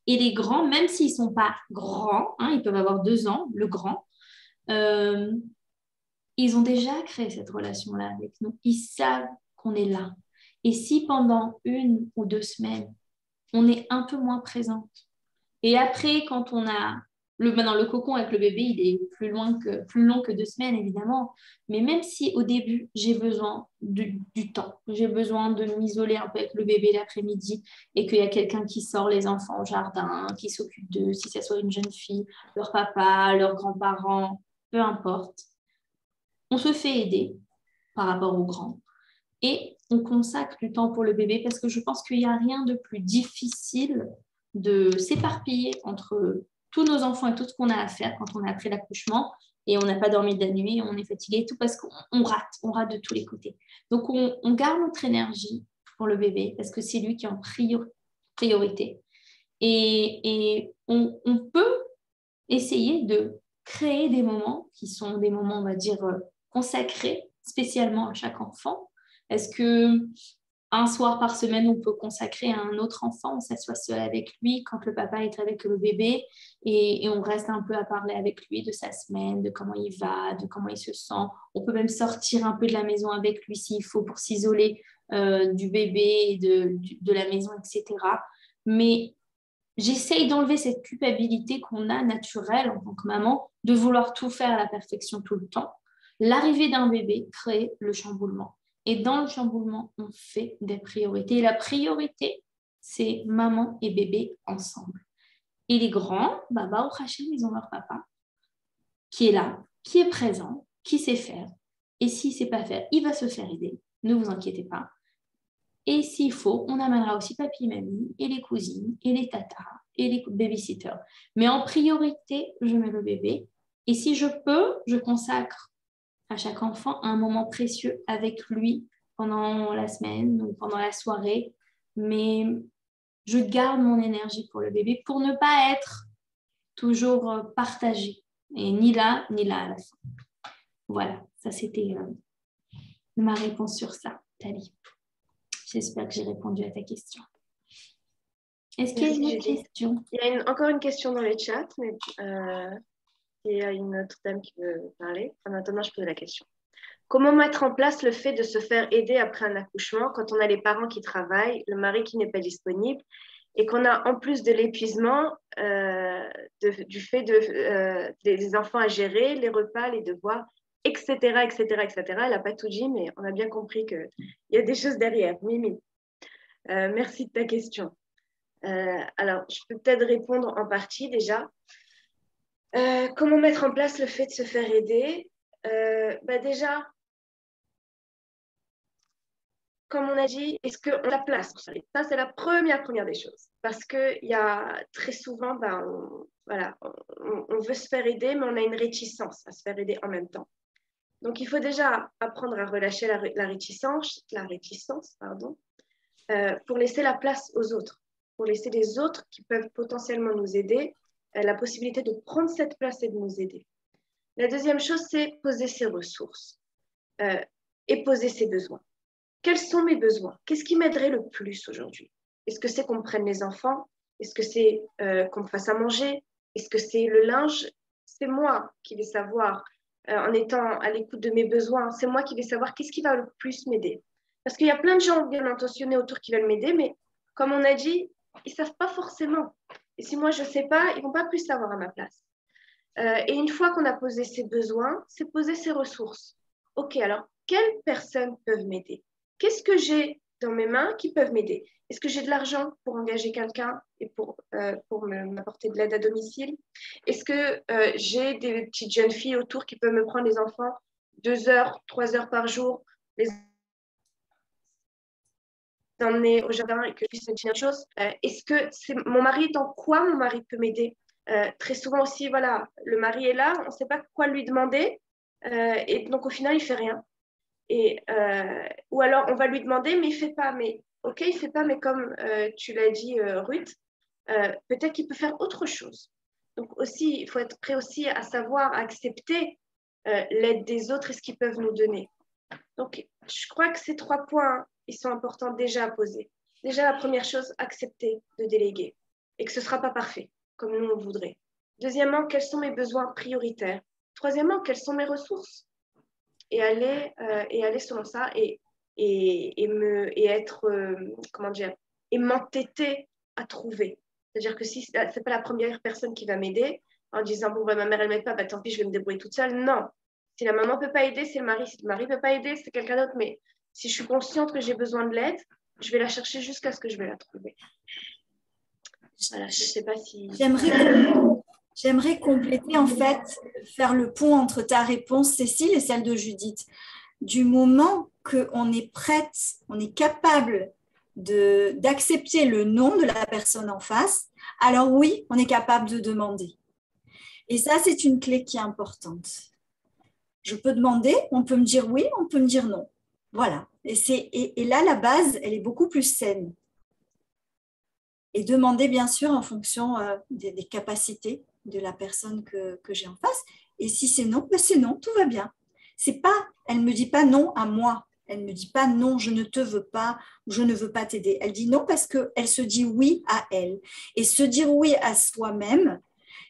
[SPEAKER 3] Et les grands, même s'ils ne sont pas grands, hein, ils peuvent avoir 2 ans, le grand, ils ont déjà créé cette relation-là avec nous. Ils savent qu'on est là. Et si pendant 1 ou 2 semaines, on est un peu moins présente, et après, quand on a maintenant le cocon avec le bébé, il est plus long que 2 semaines, évidemment. Mais même si au début, j'ai besoin du temps, j'ai besoin de m'isoler un peu avec le bébé l'après-midi et qu'il y a quelqu'un qui sort les enfants au jardin, qui s'occupe d'eux, si ça soit une jeune fille, leur papa, leurs grands-parents, peu importe. On se fait aider par rapport aux grands et on consacre du temps pour le bébé parce que je pense qu'il n'y a rien de plus difficile de s'éparpiller entre tous nos enfants et tout ce qu'on a à faire quand on est après l'accouchement et on n'a pas dormi de la nuit, on est fatigué, tout parce qu'on rate de tous les côtés. Donc on garde notre énergie pour le bébé parce que c'est lui qui est en priorité. Et on peut essayer de créer des moments qui sont des moments, on va dire, consacrés spécialement à chaque enfant. Est-ce qu'un soir par semaine, on peut consacrer à un autre enfant, on s'assoit seul avec lui quand le papa est avec le bébé et on reste un peu à parler avec lui de sa semaine, de comment il va, de comment il se sent. On peut même sortir un peu de la maison avec lui s'il faut pour s'isoler du bébé, de la maison, etc. Mais j'essaye d'enlever cette culpabilité qu'on a naturelle en tant que maman de vouloir tout faire à la perfection tout le temps. L'arrivée d'un bébé crée le chamboulement. Et dans le chamboulement, on fait des priorités. Et la priorité, c'est maman et bébé ensemble. Et les grands, au Hachem, ils ont leur papa qui est là, qui est présent, qui sait faire. Et s'il ne sait pas faire, il va se faire aider. Ne vous inquiétez pas. Et s'il faut, on amènera aussi papy et mamie, et les cousines, et les tatas, et les babysitters. Mais en priorité, je mets le bébé. Et si je peux, je consacre à chaque enfant un moment précieux avec lui pendant la semaine ou pendant la soirée. Mais je garde mon énergie pour le bébé pour ne pas être toujours partagée. Et ni là à la fin. Voilà, ça c'était ma réponse sur ça, Thalie. J'espère que j'ai répondu à ta question. Est-ce qu'il y a une autre question?
[SPEAKER 2] Il y a encore une question dans les chats, mais il y a une autre dame qui veut parler. En attendant, je pose la question. Comment mettre en place le fait de se faire aider après un accouchement quand on a les parents qui travaillent, le mari qui n'est pas disponible et qu'on a en plus de l'épuisement du fait des enfants à gérer, les repas, les devoirs, etc., etc., etc. Elle n'a pas tout dit, mais on a bien compris qu'il y a des choses derrière. Mimi, merci de ta question. Alors, je peux peut-être répondre en partie déjà. Comment mettre en place le fait de se faire aider? Déjà, comme on a dit, est-ce qu'on a la place pour ça? Ça, c'est la première des choses. Parce qu'il y a très souvent, on veut se faire aider, mais on a une réticence à se faire aider en même temps. Donc, il faut déjà apprendre à relâcher la réticence, pour laisser la place aux autres, pour laisser les autres qui peuvent potentiellement nous aider, la possibilité de prendre cette place et de nous aider. La deuxième chose, c'est poser ses ressources et poser ses besoins. Quels sont mes besoins? Qu'est-ce qui m'aiderait le plus aujourd'hui? Est-ce que c'est qu'on me prenne les enfants? Est-ce que c'est qu'on me fasse à manger? Est-ce que c'est le linge? C'est moi qui vais savoir, en étant à l'écoute de mes besoins, c'est moi qui vais savoir qu'est-ce qui va le plus m'aider. Parce qu'il y a plein de gens bien intentionnés autour qui veulent m'aider, mais comme on a dit, ils ne savent pas forcément. Et si moi, je ne sais pas, ils ne vont pas plus savoir à ma place. Et une fois qu'on a posé ses besoins, c'est poser ses ressources. OK, alors, quelles personnes peuvent m'aider? Qu'est-ce que j'ai dans mes mains qui peuvent m'aider? Est-ce que j'ai de l'argent pour engager quelqu'un et pour m'apporter de l'aide à domicile? Est-ce que j'ai des petites jeunes filles autour qui peuvent me prendre les enfants 2 heures, 3 heures par jour, les emmener au jardin et que je puisse me dire une chose? Est-ce que mon mari, dans quoi mon mari peut m'aider? Très souvent aussi, voilà, le mari est là, on ne sait pas quoi lui demander et donc au final, il ne fait rien. Ou alors, on va lui demander, mais il ne fait pas. Mais OK, il ne fait pas, mais comme tu l'as dit, Ruth, peut-être qu'il peut faire autre chose. Donc aussi, il faut être prêt aussi à savoir accepter l'aide des autres et ce qu'ils peuvent nous donner. Donc, je crois que ces 3 points, ils sont importants déjà à poser. Déjà, la première chose, accepter de déléguer. et que ce ne sera pas parfait, comme nous on voudrait. Deuxièmement, quels sont mes besoins prioritaires? Troisièmement, quelles sont mes ressources? Et aller selon ça et m'entêter à trouver. C'est-à-dire que si ce n'est pas la première personne qui va m'aider en disant bon, ma mère elle m'aide pas, tant pis, je vais me débrouiller toute seule. Non. Si la maman ne peut pas aider, c'est le mari. Si le mari ne peut pas aider, c'est quelqu'un d'autre. Mais si je suis consciente que j'ai besoin de l'aide, je vais la chercher jusqu'à ce que je vais la trouver. Voilà, je ne sais pas si...
[SPEAKER 1] J'aimerais compléter, en fait, faire le pont entre ta réponse, Cécile, et celle de Judith. Du moment qu'on est prête, on est capable d'accepter le nom de la personne en face, alors oui, on est capable de demander. Et ça, c'est une clé qui est importante. Je peux demander, on peut me dire oui, on peut me dire non. Voilà. Et là, la base, elle est beaucoup plus saine. Et demander, bien sûr, en fonction des capacités de la personne que j'ai en face. Et si c'est non, ben c'est non, tout va bien. C'est pas, elle ne me dit pas non à moi. Elle ne me dit pas non, je ne te veux pas ou je ne veux pas t'aider. Elle dit non parce qu'elle se dit oui à elle. Et se dire oui à soi-même,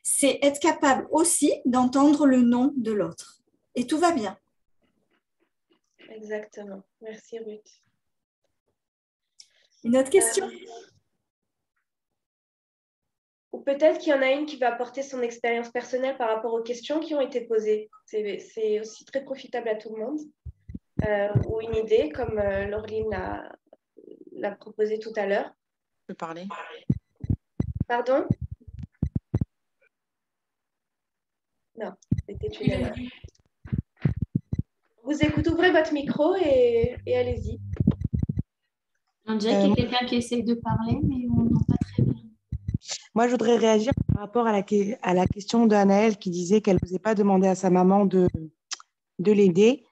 [SPEAKER 1] c'est être capable aussi d'entendre le non de l'autre. Et tout va bien.
[SPEAKER 2] Exactement. Merci Ruth.
[SPEAKER 1] Une autre question?
[SPEAKER 2] Ou peut-être qu'il y en a une qui va apporter son expérience personnelle par rapport aux questions qui ont été posées. C'est aussi très profitable à tout le monde. Ou une idée, comme Laureline l'a proposé tout à l'heure.
[SPEAKER 8] Je peux parler?
[SPEAKER 2] Pardon? Non, c'était une erreur. Vous écoutez, ouvrez votre micro et allez-y.
[SPEAKER 3] On dirait qu'il y a quelqu'un qui essaye de parler, mais on n'entend pas très bien.
[SPEAKER 8] Moi, je voudrais réagir par rapport à la question d'Anaëlle qui disait qu'elle n'osait pas demander à sa maman de l'aider.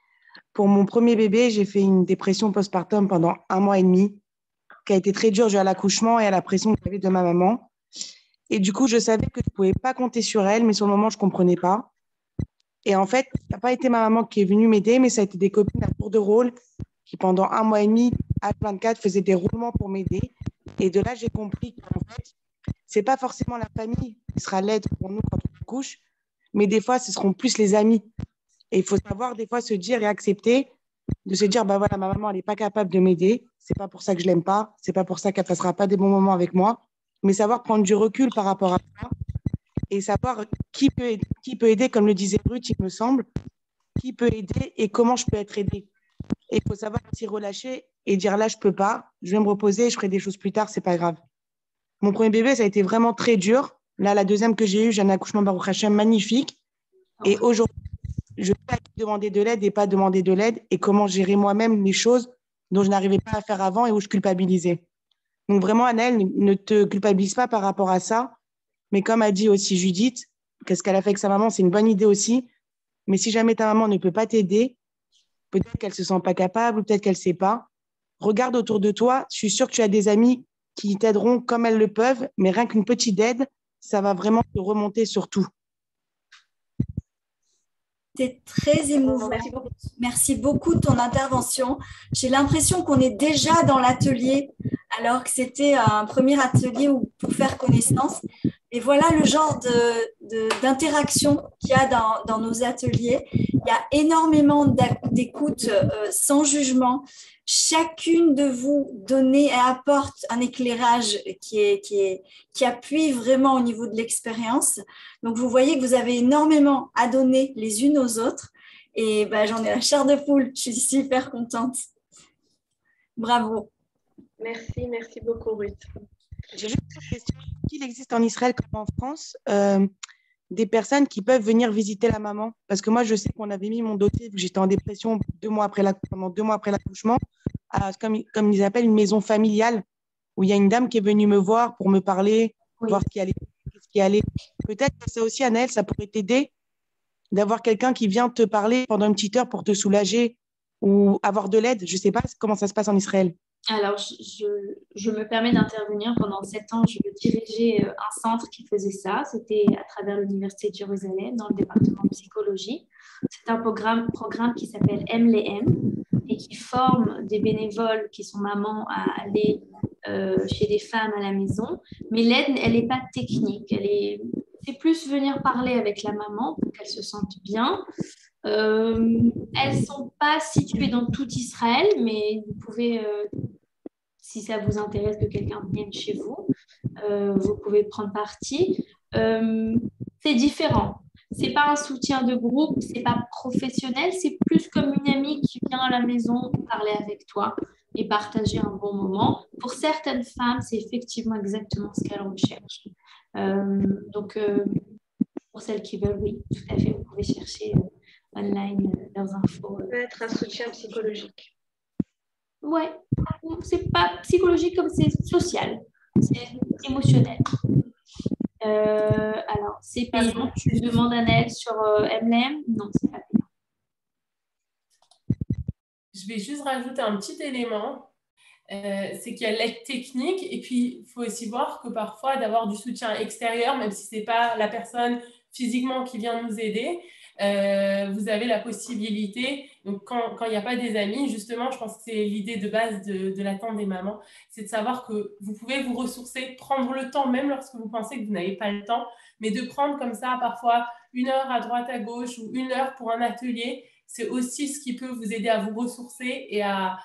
[SPEAKER 8] Pour mon premier bébé, j'ai fait une dépression postpartum pendant 1 mois et demi, qui a été très dure dû à l'accouchement et à la pression que j'avais de ma maman. Et du coup, je savais que je ne pouvais pas compter sur elle, mais sur le moment, je ne comprenais pas. Et en fait, ça n'a pas été ma maman qui est venue m'aider, mais ça a été des copines à tour de rôle qui, pendant 1 mois et demi, H24, faisaient des roulements pour m'aider. Et de là, j'ai compris qu'en fait, ce n'est pas forcément la famille qui sera l'aide pour nous quand on couche, mais des fois, ce seront plus les amis. Et il faut savoir des fois se dire et accepter, de se dire, bah voilà, ma maman, elle n'est pas capable de m'aider. C'est pas pour ça que je l'aime pas. C'est pas pour ça qu'elle passera pas des bons moments avec moi. Mais savoir prendre du recul par rapport à ça et savoir qui peut aider, comme le disait Ruth, il me semble, qui peut aider et comment je peux être aidée. Et il faut savoir s'y relâcher et dire là, je peux pas, je vais me reposer, je ferai des choses plus tard, c'est pas grave. Mon premier bébé, ça a été vraiment très dur. Là, la deuxième que j'ai eue, j'ai un accouchement Baruch Hashem magnifique. Et aujourd'hui, je peux demander de l'aide et pas demander de l'aide et comment gérer moi-même les choses dont je n'arrivais pas à faire avant et où je culpabilisais. Donc vraiment, Anaëlle, ne te culpabilise pas par rapport à ça. Mais comme a dit aussi Judith, qu'est-ce qu'elle a fait avec sa maman, c'est une bonne idée aussi. Mais si jamais ta maman ne peut pas t'aider, peut-être qu'elle ne se sent pas capable ou peut-être qu'elle ne sait pas. Regarde autour de toi. Je suis sûre que tu as des amis qui t'aideront comme elles le peuvent. Mais rien qu'une petite aide, ça va vraiment te remonter sur tout.
[SPEAKER 1] C'était très émouvant. Merci beaucoup de ton intervention. J'ai l'impression qu'on est déjà dans l'atelier, alors que c'était un premier atelier pour faire connaissance. Et voilà le genre d'interaction qu'il y a dans nos ateliers. Il y a énormément d'écoute sans jugement. Chacune de vous donne et apporte un éclairage qui appuie vraiment au niveau de l'expérience. Donc, vous voyez que vous avez énormément à donner les unes aux autres. Et j'en ai la chair de poule. Je suis super contente. Bravo.
[SPEAKER 2] Merci beaucoup, Ruth.
[SPEAKER 8] J'ai juste une question. Est-ce qu'il existe en Israël comme en France des personnes qui peuvent venir visiter la maman? Parce que moi, je sais qu'on avait mis mon dossier, vu que j'étais en dépression pendant 2 mois après l'accouchement, à, comme ils appellent, une maison familiale, où il y a une dame qui est venue me voir pour me parler, voir ce qui allait. Peut-être que ça aussi, Anaëlle, ça pourrait t'aider d'avoir quelqu'un qui vient te parler pendant une petite heure pour te soulager ou avoir de l'aide. Je ne sais pas comment ça se passe en Israël.
[SPEAKER 3] Alors, je me permets d'intervenir. Pendant 7 ans, je dirigeais un centre qui faisait ça. C'était à travers l'Université de Jérusalem, dans le département de psychologie. C'est un programme qui s'appelle M les M et qui forme des bénévoles qui sont mamans à aller chez des femmes à la maison, mais l'aide, elle n'est pas technique. C'est plus venir parler avec la maman pour qu'elle se sente bien. Elles ne sont pas situées dans tout Israël, mais vous pouvez, si ça vous intéresse que quelqu'un vienne chez vous, vous pouvez prendre parti. C'est différent. C'est pas un soutien de groupe, c'est pas professionnel, c'est plus comme une amie qui vient à la maison parler avec toi et partager un bon moment. Pour certaines femmes, c'est effectivement exactement ce qu'elles recherchent. Donc, pour celles qui veulent, oui, tout à fait, vous pouvez chercher online leurs infos.
[SPEAKER 2] Ça peut être un soutien psychologique.
[SPEAKER 3] Ouais, c'est pas psychologique comme c'est social, c'est émotionnel. Alors, c'est payant. Tu demandes un aide sur MLM? Non, c'est pas payant.
[SPEAKER 4] Je vais juste rajouter un petit élément. C'est qu'il y a l'aide technique et puis il faut aussi voir que parfois d'avoir du soutien extérieur, même si ce n'est pas la personne physiquement qui vient nous aider, vous avez la possibilité, donc quand il n'y a pas des amis, justement, je pense que c'est l'idée de base de l'attente des mamans, c'est de savoir que vous pouvez vous ressourcer, prendre le temps, même lorsque vous pensez que vous n'avez pas le temps, mais de prendre comme ça parfois 1 heure à droite à gauche ou 1 heure pour un atelier, c'est aussi ce qui peut vous aider à vous ressourcer et à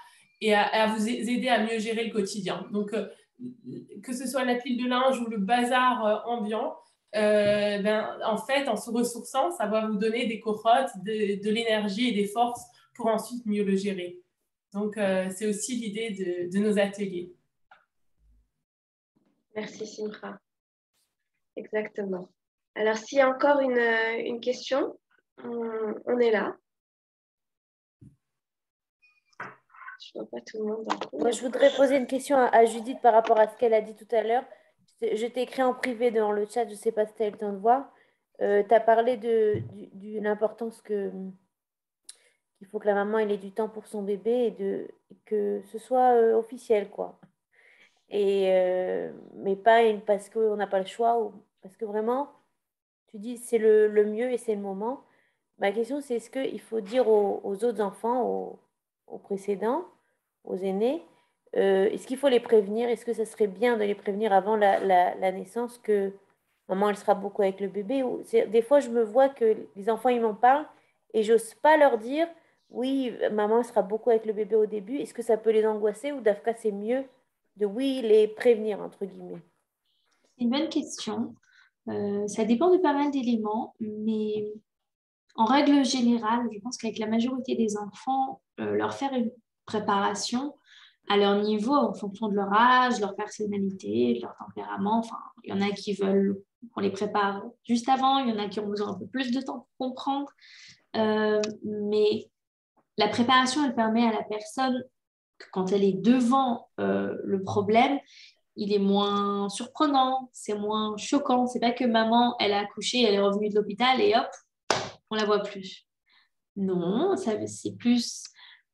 [SPEAKER 4] vous aider à mieux gérer le quotidien. Donc, que ce soit la pile de linge ou le bazar ambiant, en fait, en se ressourçant, ça va vous donner des cohortes, de l'énergie et des forces pour ensuite mieux le gérer. Donc, c'est aussi l'idée de nos ateliers.
[SPEAKER 2] Merci Simra. Exactement. Alors, s'il y a encore une question, on est là. Je ne vois pas tout le monde.
[SPEAKER 6] Moi, je voudrais poser une question à Judith par rapport à ce qu'elle a dit tout à l'heure. Je t'ai écrit en privé dans le chat, je ne sais pas si tu as eu le temps de voir. Tu as parlé de l'importance qu'il faut que la maman ait du temps pour son bébé et que ce soit officiel, quoi. Mais pas parce qu'on n'a pas le choix, ou parce que vraiment, tu dis c'est le mieux et c'est le moment. Ma question, c'est est-ce qu'il faut dire aux autres enfants, aux précédents, aux aînés, est-ce qu'il faut les prévenir? Est-ce que ça serait bien de les prévenir avant la naissance que maman, elle sera beaucoup avec le bébé? Des fois, je me vois que les enfants, ils m'en parlent et j'ose pas leur dire, oui, maman elle sera beaucoup avec le bébé au début. Est-ce que ça peut les angoisser ou d'Afka, c'est mieux de, oui, les prévenir, entre guillemets?
[SPEAKER 3] C'est une bonne question. Ça dépend de pas mal d'éléments, mais en règle générale, je pense qu'avec la majorité des enfants, leur faire une préparation à leur niveau, en fonction de leur âge, leur personnalité, de leur tempérament. Enfin, il y en a qui veulent qu'on les prépare juste avant, il y en a qui ont besoin un peu plus de temps pour comprendre. Mais la préparation, elle permet à la personne que quand elle est devant le problème, il est moins surprenant, c'est moins choquant. C'est pas que maman, elle a accouché, elle est revenue de l'hôpital et hop, on la voit plus. Non, c'est plus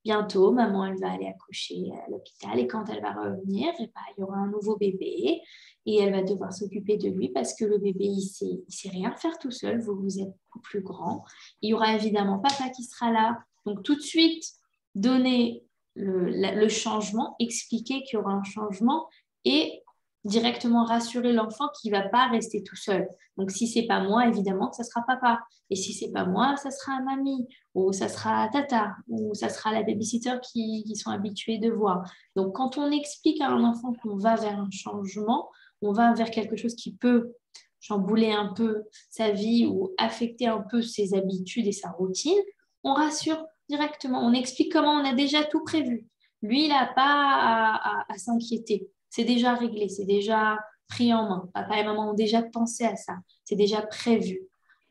[SPEAKER 3] bientôt, maman, elle va aller accoucher à l'hôpital et quand elle va revenir, il y aura un nouveau bébé et elle va devoir s'occuper de lui parce que le bébé, il sait rien faire tout seul, vous êtes beaucoup plus grand. Il y aura évidemment papa qui sera là. Donc, tout de suite, donner le changement, expliquer qu'il y aura un changement et directement rassurer l'enfant qu'il ne va pas rester tout seul. Donc, si ce n'est pas moi, évidemment que ça sera papa. Et si ce n'est pas moi, ça sera mamie, ou ça sera tata, ou ça sera la babysitter qui sont habitués de voir. Donc, quand on explique à un enfant qu'on va vers un changement, on va vers quelque chose qui peut chambouler un peu sa vie ou affecter un peu ses habitudes et sa routine, on rassure directement. On explique comment on a déjà tout prévu. Lui, il n'a pas à s'inquiéter. C'est déjà réglé, c'est déjà pris en main. Papa et maman ont déjà pensé à ça. C'est déjà prévu.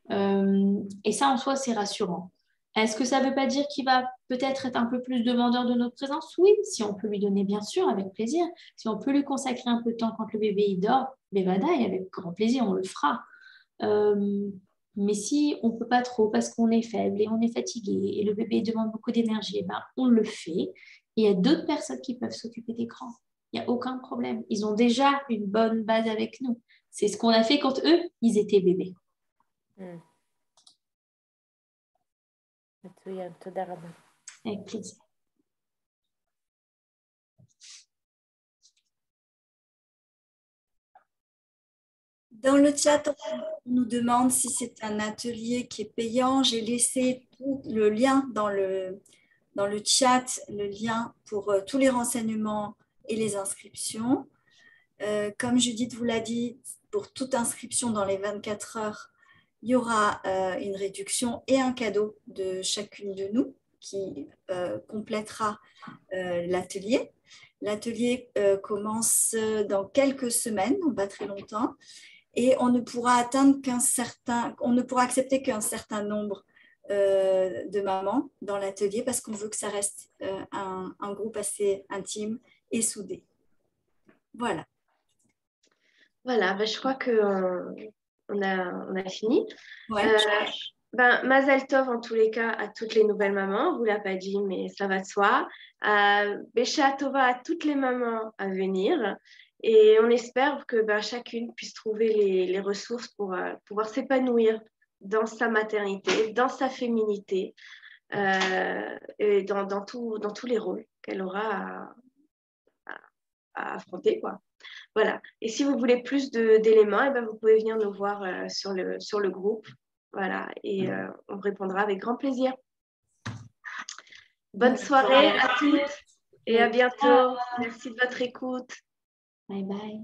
[SPEAKER 3] Et ça, en soi, c'est rassurant. Est-ce que ça ne veut pas dire qu'il va peut-être être un peu plus demandeur de notre présence? Oui, si on peut lui donner, bien sûr, avec plaisir. Si on peut lui consacrer un peu de temps quand le bébé il dort, bébadaï, avec grand plaisir, on le fera. Mais si on ne peut pas trop parce qu'on est faible et on est fatigué et le bébé demande beaucoup d'énergie, ben, on le fait. Et il y a d'autres personnes qui peuvent s'occuper des grands. Il n'y a aucun problème. Ils ont déjà une bonne base avec nous. C'est ce qu'on a fait quand eux, ils étaient bébés. Avec plaisir.
[SPEAKER 1] Dans le chat, on nous demande si c'est un atelier qui est payant. J'ai laissé tout le lien dans le chat, le lien pour tous les renseignements et les inscriptions. Comme Judith vous l'a dit, pour toute inscription dans les 24 heures, il y aura une réduction et un cadeau de chacune de nous qui complétera l'atelier. L'atelier commence dans quelques semaines, pas très longtemps, et on ne pourra accepter qu'un certain nombre de mamans dans l'atelier parce qu'on veut que ça reste un groupe assez intime et soudé. Voilà.
[SPEAKER 2] Voilà, je crois qu'on a fini.
[SPEAKER 1] Ouais.
[SPEAKER 2] Mazel Tov en tous les cas à toutes les nouvelles mamans, on ne vous l'a pas dit, mais ça va de soi. Besha Tova à toutes les mamans à venir. Et on espère que chacune puisse trouver les ressources pour pouvoir s'épanouir dans sa maternité, dans sa féminité, et dans tous les rôles qu'elle aura à affronter, quoi. Voilà. Et si vous voulez plus d'éléments, vous pouvez venir nous voir sur le groupe. Voilà. Et on répondra avec grand plaisir. Bonne soirée à toutes et à bientôt. Merci de votre écoute.
[SPEAKER 3] Bye bye.